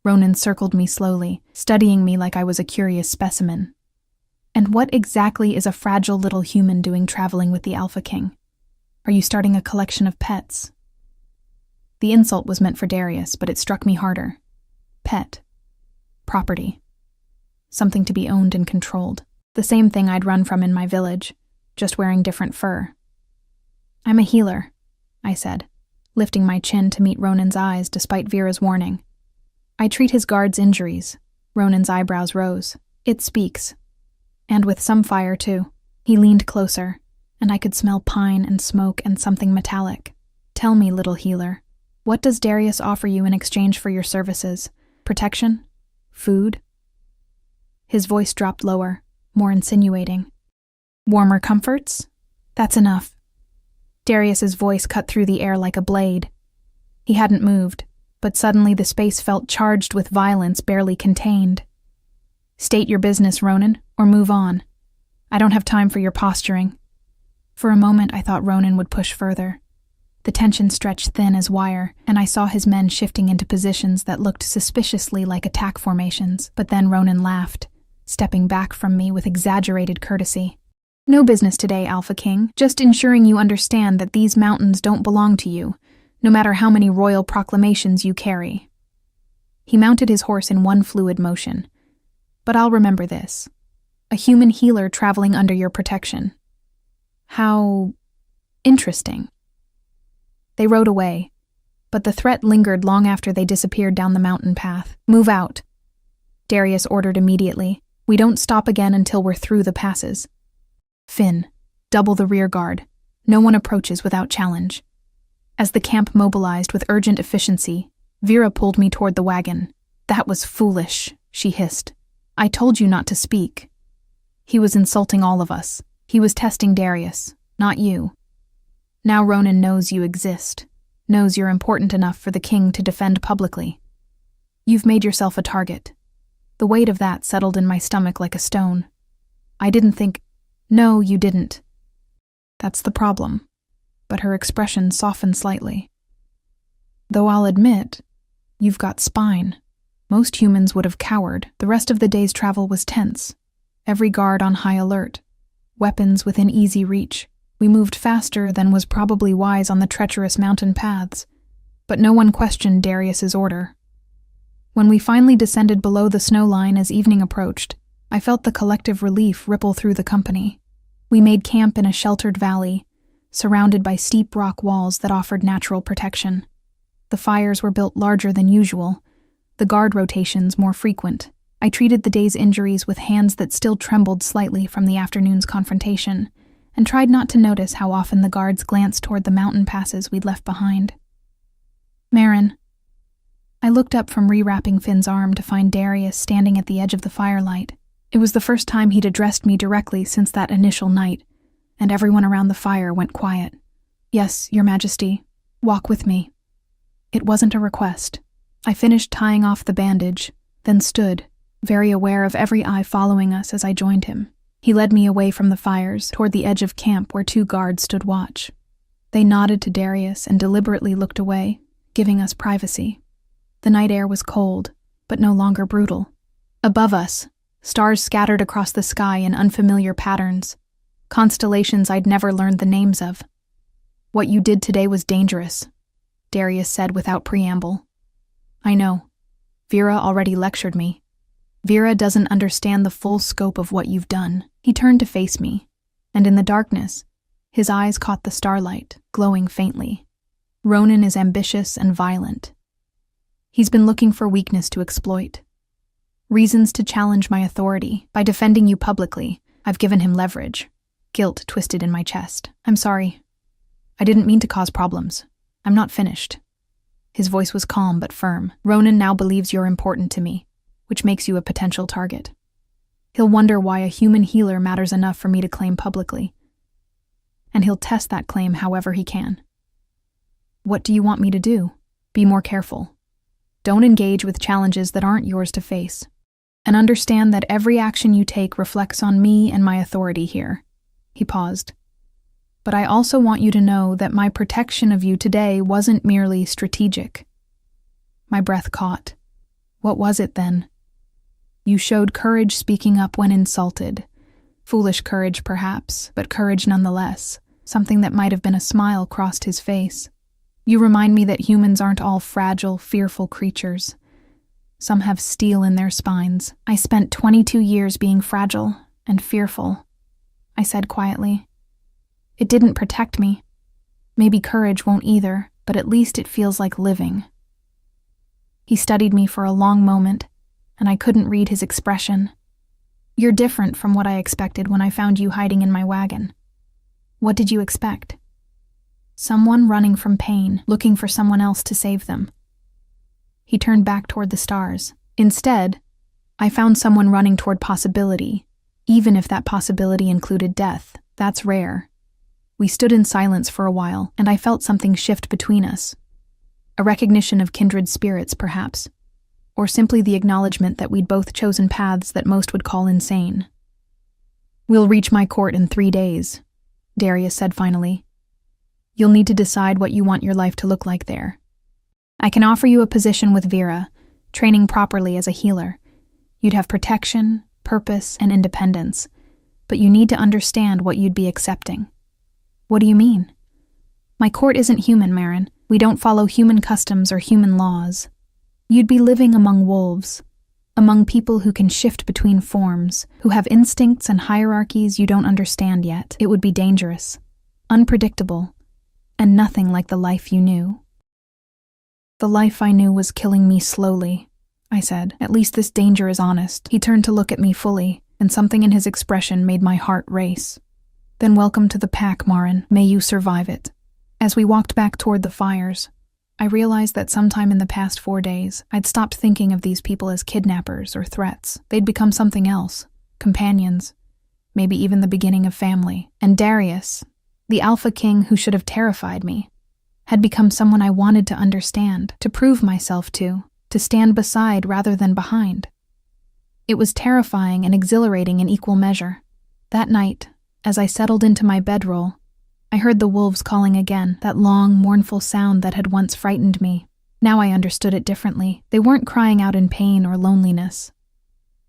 Ronan circled me slowly, studying me like I was a curious specimen. And what exactly is a fragile little human doing traveling with the Alpha King? Are you starting a collection of pets? The insult was meant for Darius, but it struck me harder. Pet. Property. Something to be owned and controlled. The same thing I'd run from in my village, just wearing different fur. I'm a healer, I said, lifting my chin to meet Ronan's eyes despite Vera's warning. I treat his guards' injuries. Ronan's eyebrows rose. It speaks. And with some fire, too. He leaned closer, and I could smell pine and smoke and something metallic. Tell me, little healer, what does Darius offer you in exchange for your services? Protection? Food? His voice dropped lower, more insinuating. Warmer comforts? That's enough. Darius's voice cut through the air like a blade. He hadn't moved, but suddenly the space felt charged with violence barely contained. State your business, Ronan, or move on. I don't have time for your posturing. For a moment I thought Ronan would push further. The tension stretched thin as wire, and I saw his men shifting into positions that looked suspiciously like attack formations, but then Ronan laughed, stepping back from me with exaggerated courtesy. No business today, Alpha King, just ensuring you understand that these mountains don't belong to you, no matter how many royal proclamations you carry. He mounted his horse in one fluid motion. But I'll remember this. A human healer traveling under your protection. How interesting. They rode away, but the threat lingered long after they disappeared down the mountain path. Move out, Darius ordered immediately. We don't stop again until we're through the passes. Finn, double the rear guard. No one approaches without challenge. As the camp mobilized with urgent efficiency, Vera pulled me toward the wagon. That was foolish, she hissed. I told you not to speak. He was insulting all of us. He was testing Darius, not you. Now Ronan knows you exist, knows you're important enough for the king to defend publicly. You've made yourself a target. The weight of that settled in my stomach like a stone. I didn't think, no, you didn't. That's the problem. But her expression softened slightly. Though I'll admit, you've got spine. Most humans would have cowered. The rest of the day's travel was tense. Every guard on high alert. Weapons within easy reach. We moved faster than was probably wise on the treacherous mountain paths. But no one questioned Darius's order. When we finally descended below the snow line as evening approached, I felt the collective relief ripple through the company. We made camp in a sheltered valley, surrounded by steep rock walls that offered natural protection. The fires were built larger than usual, the guard rotations more frequent. I treated the day's injuries with hands that still trembled slightly from the afternoon's confrontation, and tried not to notice how often the guards glanced toward the mountain passes we'd left behind. Marin. I looked up from rewrapping Finn's arm to find Darius standing at the edge of the firelight. It was the first time he'd addressed me directly since that initial night, and everyone around the fire went quiet. Yes, Your Majesty, walk with me. It wasn't a request. I finished tying off the bandage, then stood, very aware of every eye following us as I joined him. He led me away from the fires, toward the edge of camp where 2 guards stood watch. They nodded to Darius and deliberately looked away, giving us privacy. The night air was cold, but no longer brutal. Above us, stars scattered across the sky in unfamiliar patterns, constellations I'd never learned the names of. What you did today was dangerous, Darius said without preamble. I know. Vera already lectured me. Vera doesn't understand the full scope of what you've done. He turned to face me, and in the darkness, his eyes caught the starlight, glowing faintly. Ronan is ambitious and violent. He's been looking for weakness to exploit. Reasons to challenge my authority. By defending you publicly, I've given him leverage. Guilt twisted in my chest. I'm sorry. I didn't mean to cause problems. I'm not finished. His voice was calm but firm. Ronan now believes you're important to me, which makes you a potential target. He'll wonder why a human healer matters enough for me to claim publicly. And he'll test that claim however he can. What do you want me to do? Be more careful. Don't engage with challenges that aren't yours to face. And understand that every action you take reflects on me and my authority here. He paused. But I also want you to know that my protection of you today wasn't merely strategic. My breath caught. What was it then? You showed courage speaking up when insulted. Foolish courage, perhaps, but courage nonetheless. Something that might have been a smile crossed his face. You remind me that humans aren't all fragile, fearful creatures. Some have steel in their spines. I spent 22 years being fragile and fearful, I said quietly. It didn't protect me. Maybe courage won't either, but at least it feels like living. He studied me for a long moment, and I couldn't read his expression. You're different from what I expected when I found you hiding in my wagon. What did you expect? Someone running from pain, looking for someone else to save them. He turned back toward the stars. Instead, I found someone running toward possibility, even if that possibility included death. That's rare. We stood in silence for a while, and I felt something shift between us. A recognition of kindred spirits, perhaps, or simply the acknowledgement that we'd both chosen paths that most would call insane. We'll reach my court in 3 days, Darius said finally. You'll need to decide what you want your life to look like there. I can offer you a position with Vera, training properly as a healer. You'd have protection, purpose, and independence, but you need to understand what you'd be accepting. What do you mean? My court isn't human, Marin. We don't follow human customs or human laws. You'd be living among wolves, among people who can shift between forms, who have instincts and hierarchies you don't understand yet. It would be dangerous, unpredictable, and nothing like the life you knew. The life I knew was killing me slowly, I said. At least this danger is honest. He turned to look at me fully, and something in his expression made my heart race. Then welcome to the pack, Marin. May you survive it. As we walked back toward the fires, I realized that sometime in the past 4 days, I'd stopped thinking of these people as kidnappers or threats. They'd become something else, companions, maybe even the beginning of family. And Darius, the Alpha King who should have terrified me, had become someone I wanted to understand, to prove myself to stand beside rather than behind. It was terrifying and exhilarating in equal measure. That night, as I settled into my bedroll, I heard the wolves calling again, that long, mournful sound that had once frightened me. Now I understood it differently. They weren't crying out in pain or loneliness.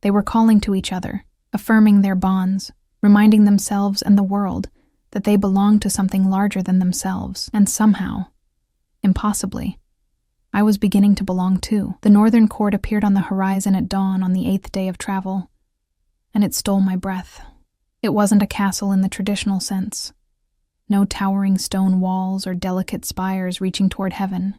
They were calling to each other, affirming their bonds, reminding themselves and the world that they belonged to something larger than themselves. And somehow, impossibly, I was beginning to belong too. The northern court appeared on the horizon at dawn on the 8th day of travel, and it stole my breath. It wasn't a castle in the traditional sense. No towering stone walls or delicate spires reaching toward heaven.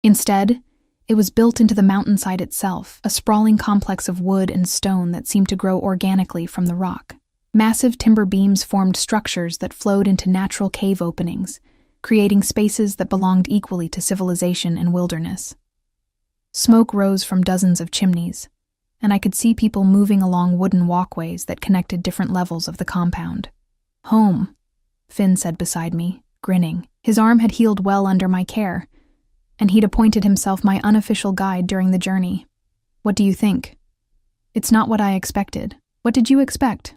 Instead, it was built into the mountainside itself, a sprawling complex of wood and stone that seemed to grow organically from the rock. Massive timber beams formed structures that flowed into natural cave openings, creating spaces that belonged equally to civilization and wilderness. Smoke rose from dozens of chimneys, and I could see people moving along wooden walkways that connected different levels of the compound. Home, Finn said beside me, grinning. His arm had healed well under my care, and he'd appointed himself my unofficial guide during the journey. What do you think? It's not what I expected. What did you expect?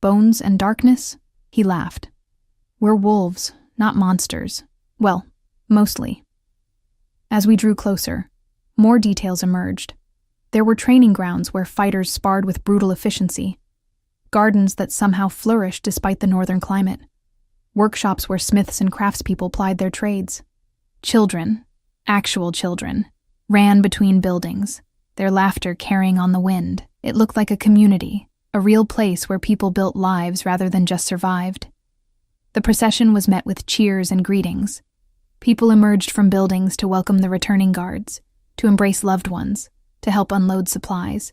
Bones and darkness? He laughed. We're wolves, not monsters. Well, mostly. As we drew closer, more details emerged. There were training grounds where fighters sparred with brutal efficiency, gardens that somehow flourished despite the northern climate, workshops where smiths and craftspeople plied their trades. Children, actual children, ran between buildings, their laughter carrying on the wind. It looked like a community, a real place where people built lives rather than just survived. The procession was met with cheers and greetings. People emerged from buildings to welcome the returning guards, to embrace loved ones, to help unload supplies.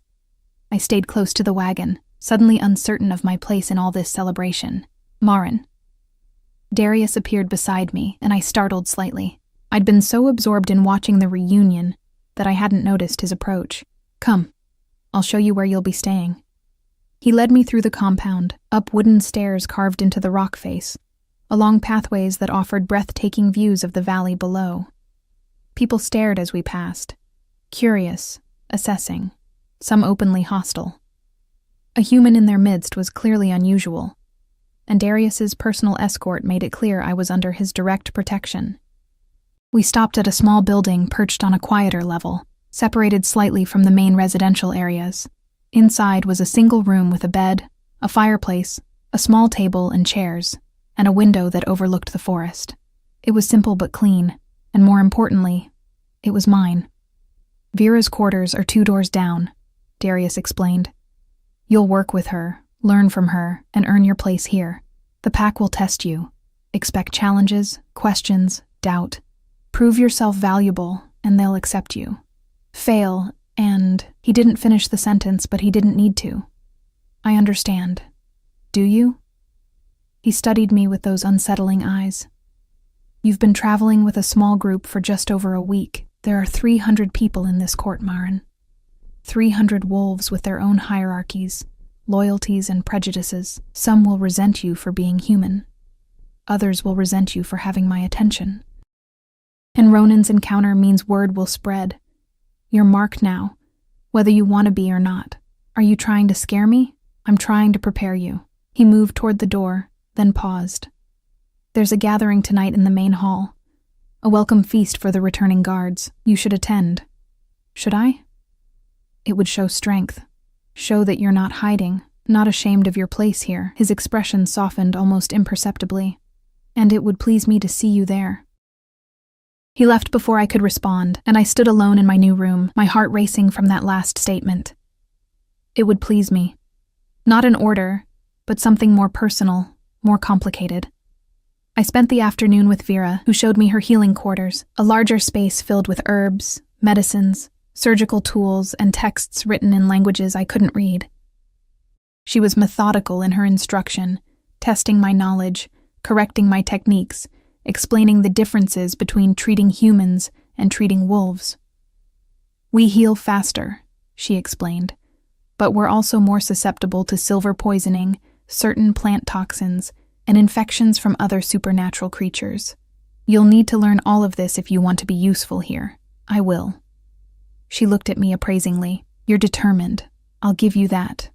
I stayed close to the wagon, suddenly uncertain of my place in all this celebration. Marin. Darius appeared beside me, and I startled slightly. I'd been so absorbed in watching the reunion that I hadn't noticed his approach. Come, I'll show you where you'll be staying. He led me through the compound, up wooden stairs carved into the rock face, along pathways that offered breathtaking views of the valley below. People stared as we passed, curious, assessing, some openly hostile. A human in their midst was clearly unusual, and Darius's personal escort made it clear I was under his direct protection. We stopped at a small building perched on a quieter level, separated slightly from the main residential areas. Inside was a single room with a bed, a fireplace, a small table and chairs, and a window that overlooked the forest. It was simple but clean, and more importantly, it was mine. Vera's quarters are 2 doors down, Darius explained. You'll work with her, learn from her, and earn your place here. The pack will test you. Expect challenges, questions, doubt. Prove yourself valuable, and they'll accept you. Fail, and he didn't finish the sentence, but he didn't need to. I understand. Do you? He studied me with those unsettling eyes. You've been traveling with a small group for just over a week. There are 300 people in this court, Marin. 300 wolves with their own hierarchies, loyalties, and prejudices. Some will resent you for being human. Others will resent you for having my attention. And Ronan's encounter means word will spread. You're marked now, whether you want to be or not. Are you trying to scare me? I'm trying to prepare you. He moved toward the door, then paused. There's a gathering tonight in the main hall. A welcome feast for the returning guards. You should attend. Should I? It would show strength. Show that you're not hiding, not ashamed of your place here. His expression softened almost imperceptibly. And it would please me to see you there. He left before I could respond, and I stood alone in my new room, my heart racing from that last statement. It would please me. Not an order, but something more personal, more complicated. I spent the afternoon with Vera, who showed me her healing quarters, a larger space filled with herbs, medicines, surgical tools, and texts written in languages I couldn't read. She was methodical in her instruction, testing my knowledge, correcting my techniques, explaining the differences between treating humans and treating wolves. We heal faster, she explained, but we're also more susceptible to silver poisoning, certain plant toxins, and infections from other supernatural creatures. You'll need to learn all of this if you want to be useful here. I will. She looked at me appraisingly. You're determined. I'll give you that.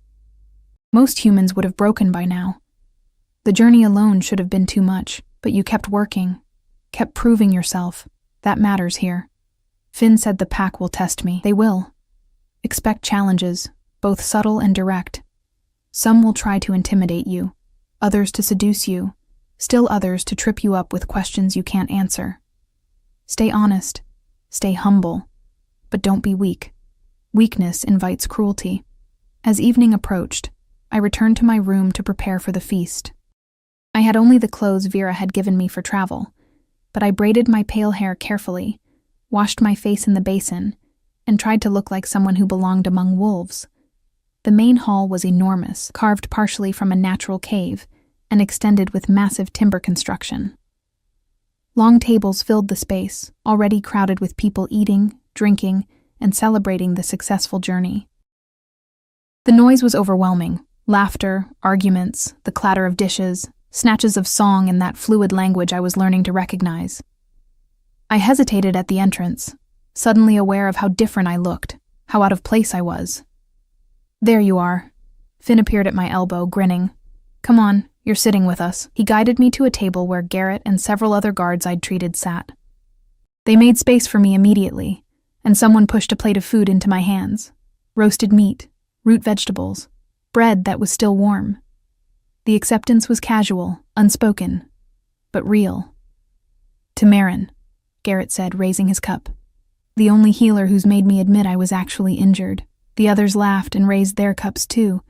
Most humans would have broken by now. The journey alone should have been too much, but you kept working, kept proving yourself. That matters here. Finn said the pack will test me. They will. Expect challenges, both subtle and direct. Some will try to intimidate you, others to seduce you, still others to trip you up with questions you can't answer. Stay honest, stay humble, but don't be weak. Weakness invites cruelty. As evening approached, I returned to my room to prepare for the feast. I had only the clothes Vera had given me for travel, but I braided my pale hair carefully, washed my face in the basin, and tried to look like someone who belonged among wolves. The main hall was enormous, carved partially from a natural cave, and extended with massive timber construction. Long tables filled the space, already crowded with people eating, drinking, and celebrating the successful journey. The noise was overwhelming. Laughter, arguments, the clatter of dishes, snatches of song in that fluid language I was learning to recognize. I hesitated at the entrance, suddenly aware of how different I looked, how out of place I was. There you are. Finn appeared at my elbow, grinning. Come on, you're sitting with us. He guided me to a table where Garrett and several other guards I'd treated sat. They made space for me immediately, and someone pushed a plate of food into my hands. Roasted meat, root vegetables, bread that was still warm. The acceptance was casual, unspoken, but real. To Marin, Garrett said, raising his cup. The only healer who's made me admit I was actually injured. The others laughed and raised their cups too,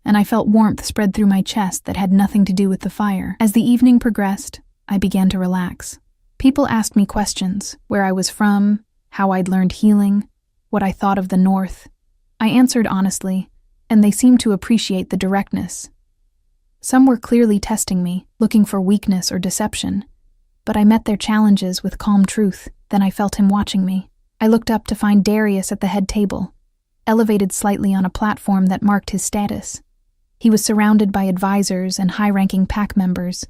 and I felt warmth spread through my chest that had nothing to do with the fire. As the evening progressed, I began to relax. People asked me questions, where I was from, how I'd learned healing, what I thought of the North. I answered honestly, and they seemed to appreciate the directness. Some were clearly testing me, looking for weakness or deception, but I met their challenges with calm truth. Then I felt him watching me. I looked up to find Darius at the head table, elevated slightly on a platform that marked his status. He was surrounded by advisors and high-ranking pack members,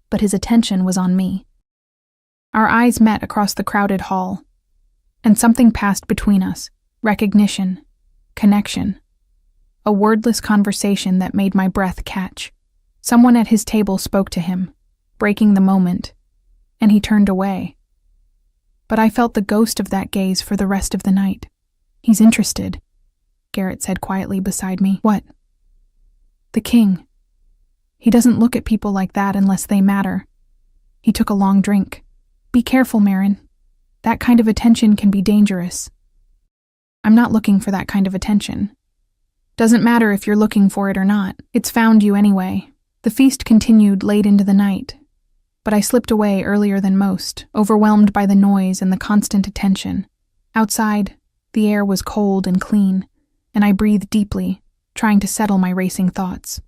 but his attention was on me. Our eyes met across the crowded hall, and something passed between us. Recognition, connection, a wordless conversation that made my breath catch. Someone at his table spoke to him, breaking the moment, and he turned away. But I felt the ghost of that gaze for the rest of the night. He's interested, Garrett said quietly beside me. What? The king. He doesn't look at people like that unless they matter. He took a long drink. Be careful, Marin. That kind of attention can be dangerous. I'm not looking for that kind of attention. Doesn't matter if you're looking for it or not. It's found you anyway. The feast continued late into the night, but I slipped away earlier than most, overwhelmed by the noise and the constant attention. Outside, the air was cold and clean, and I breathed deeply, trying to settle my racing thoughts.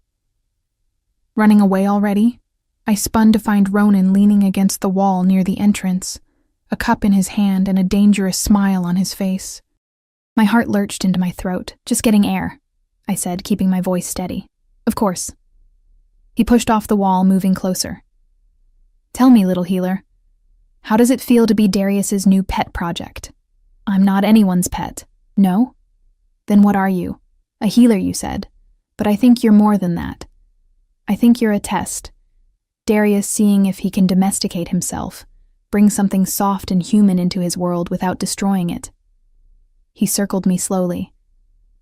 Running away already? I spun to find Ronan leaning against the wall near the entrance, a cup in his hand and a dangerous smile on his face. My heart lurched into my throat. Just getting air, I said, keeping my voice steady. Of course. He pushed off the wall, moving closer. Tell me, little healer, how does it feel to be Darius's new pet project? I'm not anyone's pet. No? Then what are you? A healer, you said. But I think you're more than that. I think you're a test. Darius seeing if he can domesticate himself, bring something soft and human into his world without destroying it. He circled me slowly.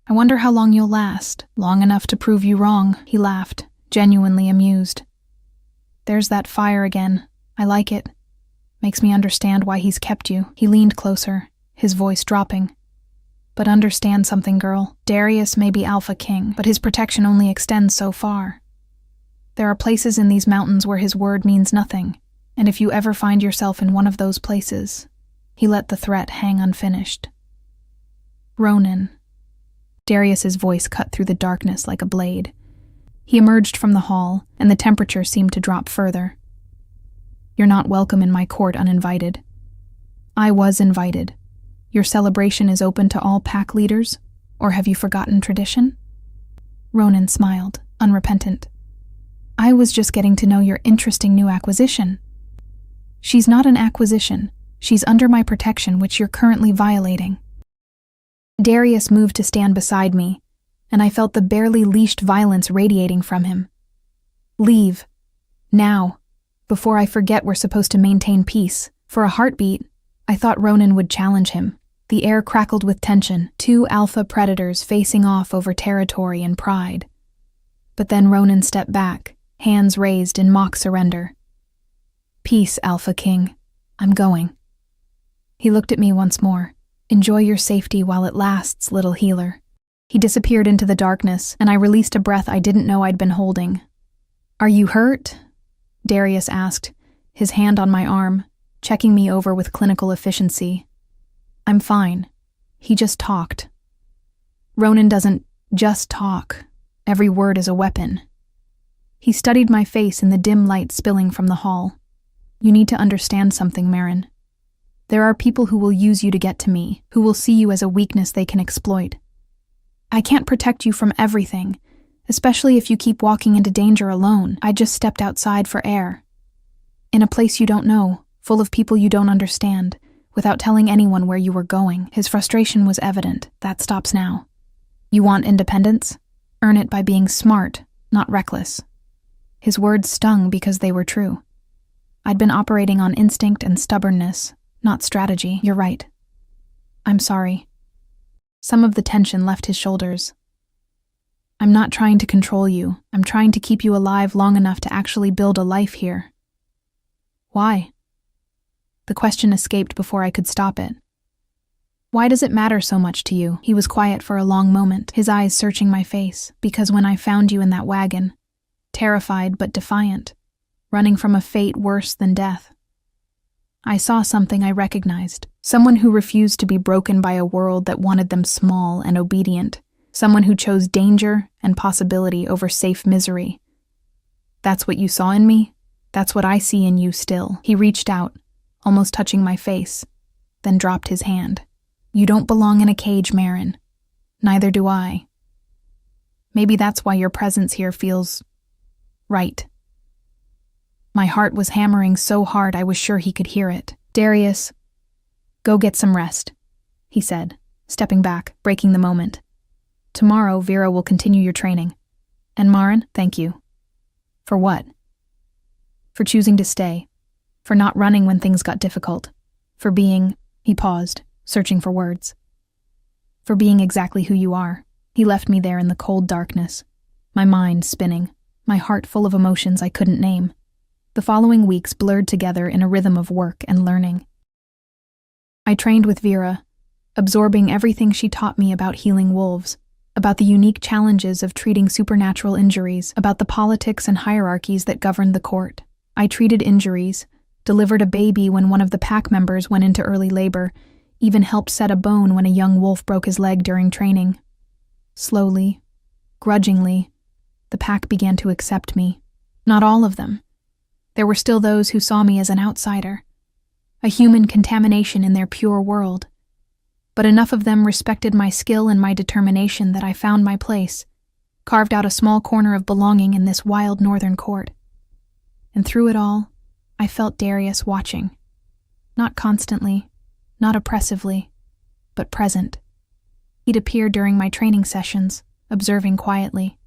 I wonder how long you'll last. Long enough to prove you wrong, he laughed, genuinely amused. There's that fire again. I like it. Makes me understand why he's kept you. He leaned closer, his voice dropping. But understand something, girl. Darius may be Alpha King, but his protection only extends so far. There are places in these mountains where his word means nothing, and if you ever find yourself in one of those places, he let the threat hang unfinished. Ronan. Darius's voice cut through the darkness like a blade. He emerged from the hall, and the temperature seemed to drop further. You're not welcome in my court uninvited. I was invited. Your celebration is open to all pack leaders, or have you forgotten tradition? Ronan smiled, unrepentant. I was just getting to know your interesting new acquisition. She's not an acquisition. She's under my protection, which you're currently violating. Darius moved to stand beside me, and I felt the barely leashed violence radiating from him. Leave. Now. Before I forget we're supposed to maintain peace. For a heartbeat, I thought Ronan would challenge him. The air crackled with tension, two alpha predators facing off over territory and pride. But then Ronan stepped back, hands raised in mock surrender. Peace, Alpha King. I'm going. He looked at me once more. Enjoy your safety while it lasts, little healer. He disappeared into the darkness, and I released a breath I didn't know I'd been holding. Are you hurt? Darius asked, his hand on my arm, checking me over with clinical efficiency. I'm fine. He just talked. Ronan doesn't just talk. Every word is a weapon. He studied my face in the dim light spilling from the hall. You need to understand something, Marin. There are people who will use you to get to me, who will see you as a weakness they can exploit. I can't protect you from everything, especially if you keep walking into danger alone. I just stepped outside for air. In a place you don't know, full of people you don't understand, without telling anyone where you were going. His frustration was evident. That stops now. You want independence? Earn it by being smart, not reckless. His words stung because they were true. I'd been operating on instinct and stubbornness, not strategy. You're right. I'm sorry. Some of the tension left his shoulders. I'm not trying to control you. I'm trying to keep you alive long enough to actually build a life here. Why? The question escaped before I could stop it. Why does it matter so much to you? He was quiet for a long moment, his eyes searching my face. Because when I found you in that wagon, terrified but defiant, running from a fate worse than death, I saw something I recognized. Someone who refused to be broken by a world that wanted them small and obedient. Someone who chose danger and possibility over safe misery. That's what you saw in me? That's what I see in you still. He reached out, almost touching my face, then dropped his hand. You don't belong in a cage, Marin. Neither do I. Maybe that's why your presence here feels right. My heart was hammering so hard I was sure he could hear it. Darius, go get some rest, he said, stepping back, breaking the moment. Tomorrow, Vera will continue your training. And Marin, thank you. For what? For choosing to stay. For not running when things got difficult. For being, he paused, searching for words. For being exactly who you are. He left me there in the cold darkness, my mind spinning, my heart full of emotions I couldn't name. The following weeks blurred together in a rhythm of work and learning. I trained with Vera, absorbing everything she taught me about healing wolves, about the unique challenges of treating supernatural injuries, about the politics and hierarchies that governed the court. I treated injuries, delivered a baby when one of the pack members went into early labor, even helped set a bone when a young wolf broke his leg during training. Slowly, grudgingly, the pack began to accept me. Not all of them. There were still those who saw me as an outsider, a human contamination in their pure world. But enough of them respected my skill and my determination that I found my place, carved out a small corner of belonging in this wild northern court. And through it all, I felt Darius watching. Not constantly, not oppressively, but present. He'd appear during my training sessions, observing quietly.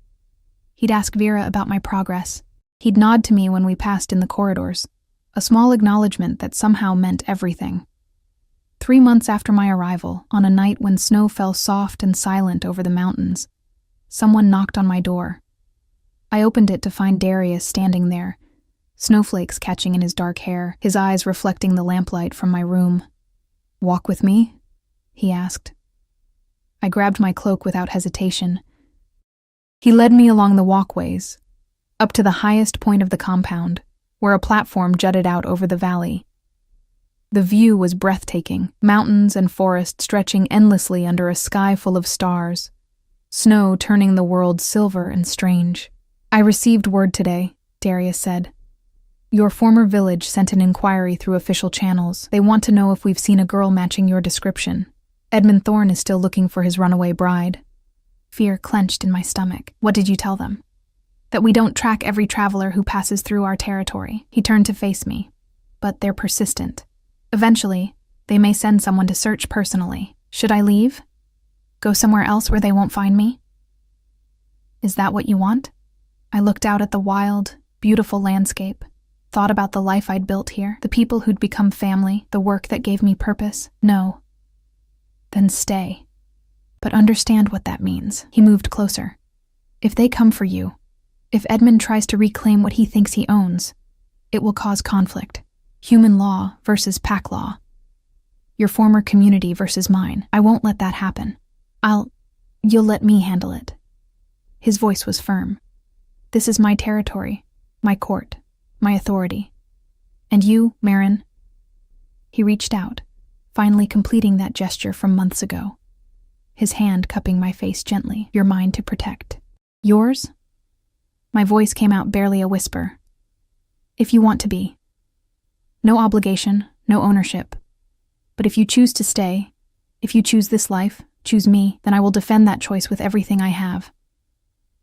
He'd ask Vera about my progress. He'd nod to me when we passed in the corridors, a small acknowledgement that somehow meant everything. 3 months after my arrival, on a night when snow fell soft and silent over the mountains, someone knocked on my door. I opened it to find Darius standing there, snowflakes catching in his dark hair, his eyes reflecting the lamplight from my room. "Walk with me?" he asked. I grabbed my cloak without hesitation. He led me along the walkways, up to the highest point of the compound, where a platform jutted out over the valley. The view was breathtaking, mountains and forest stretching endlessly under a sky full of stars, snow turning the world silver and strange. "I received word today," Darius said. "Your former village sent an inquiry through official channels. They want to know if we've seen a girl matching your description. Edmund Thorne is still looking for his runaway bride." Fear clenched in my stomach. "What did you tell them?" "That we don't track every traveler who passes through our territory." He turned to face me. "But they're persistent. Eventually, they may send someone to search personally. Should I leave? Go somewhere else where they won't find me?" "Is that what you want?" I looked out at the wild, beautiful landscape, thought about the life I'd built here, the people who'd become family, the work that gave me purpose. "No." "Then stay. But understand what that means." He moved closer. "If they come for you, if Edmund tries to reclaim what he thinks he owns, it will cause conflict. Human law versus pack law. Your former community versus mine. I won't let that happen. You'll let me handle it." His voice was firm. "This is my territory, my court, my authority. And you, Marin." He reached out, finally completing that gesture from months ago. His hand cupping my face gently. "You're mine to protect." "Yours?" My voice came out barely a whisper. "If you want to be. No obligation, no ownership. But if you choose to stay, if you choose this life, choose me, then I will defend that choice with everything I have."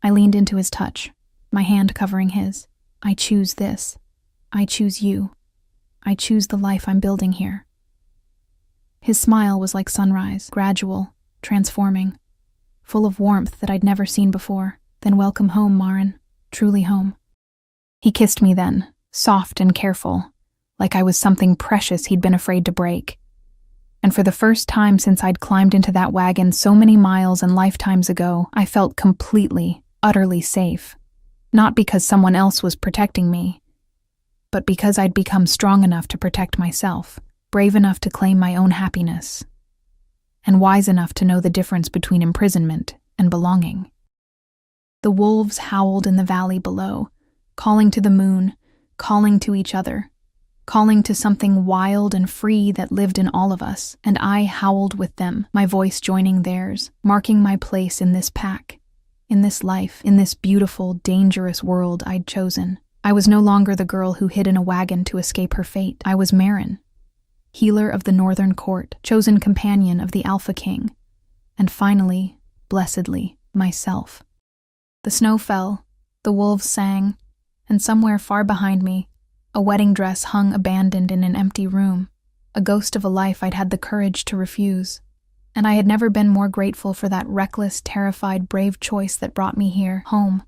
I leaned into his touch, my hand covering his. "I choose this. I choose you. I choose the life I'm building here." His smile was like sunrise, gradual, transforming, full of warmth that I'd never seen before. "Then welcome home, Marin. Truly home." He kissed me then, soft and careful, like I was something precious he'd been afraid to break. And for the first time since I'd climbed into that wagon so many miles and lifetimes ago, I felt completely, utterly safe. Not because someone else was protecting me, but because I'd become strong enough to protect myself, brave enough to claim my own happiness, and wise enough to know the difference between imprisonment and belonging. The wolves howled in the valley below, calling to the moon, calling to each other, calling to something wild and free that lived in all of us, and I howled with them, my voice joining theirs, marking my place in this pack, in this life, in this beautiful, dangerous world I'd chosen. I was no longer the girl who hid in a wagon to escape her fate. I was Marin, healer of the Northern Court, chosen companion of the Alpha King, and finally, blessedly, myself. The snow fell, the wolves sang, and somewhere far behind me, a wedding dress hung abandoned in an empty room, a ghost of a life I'd had the courage to refuse. And I had never been more grateful for that reckless, terrified, brave choice that brought me here, home.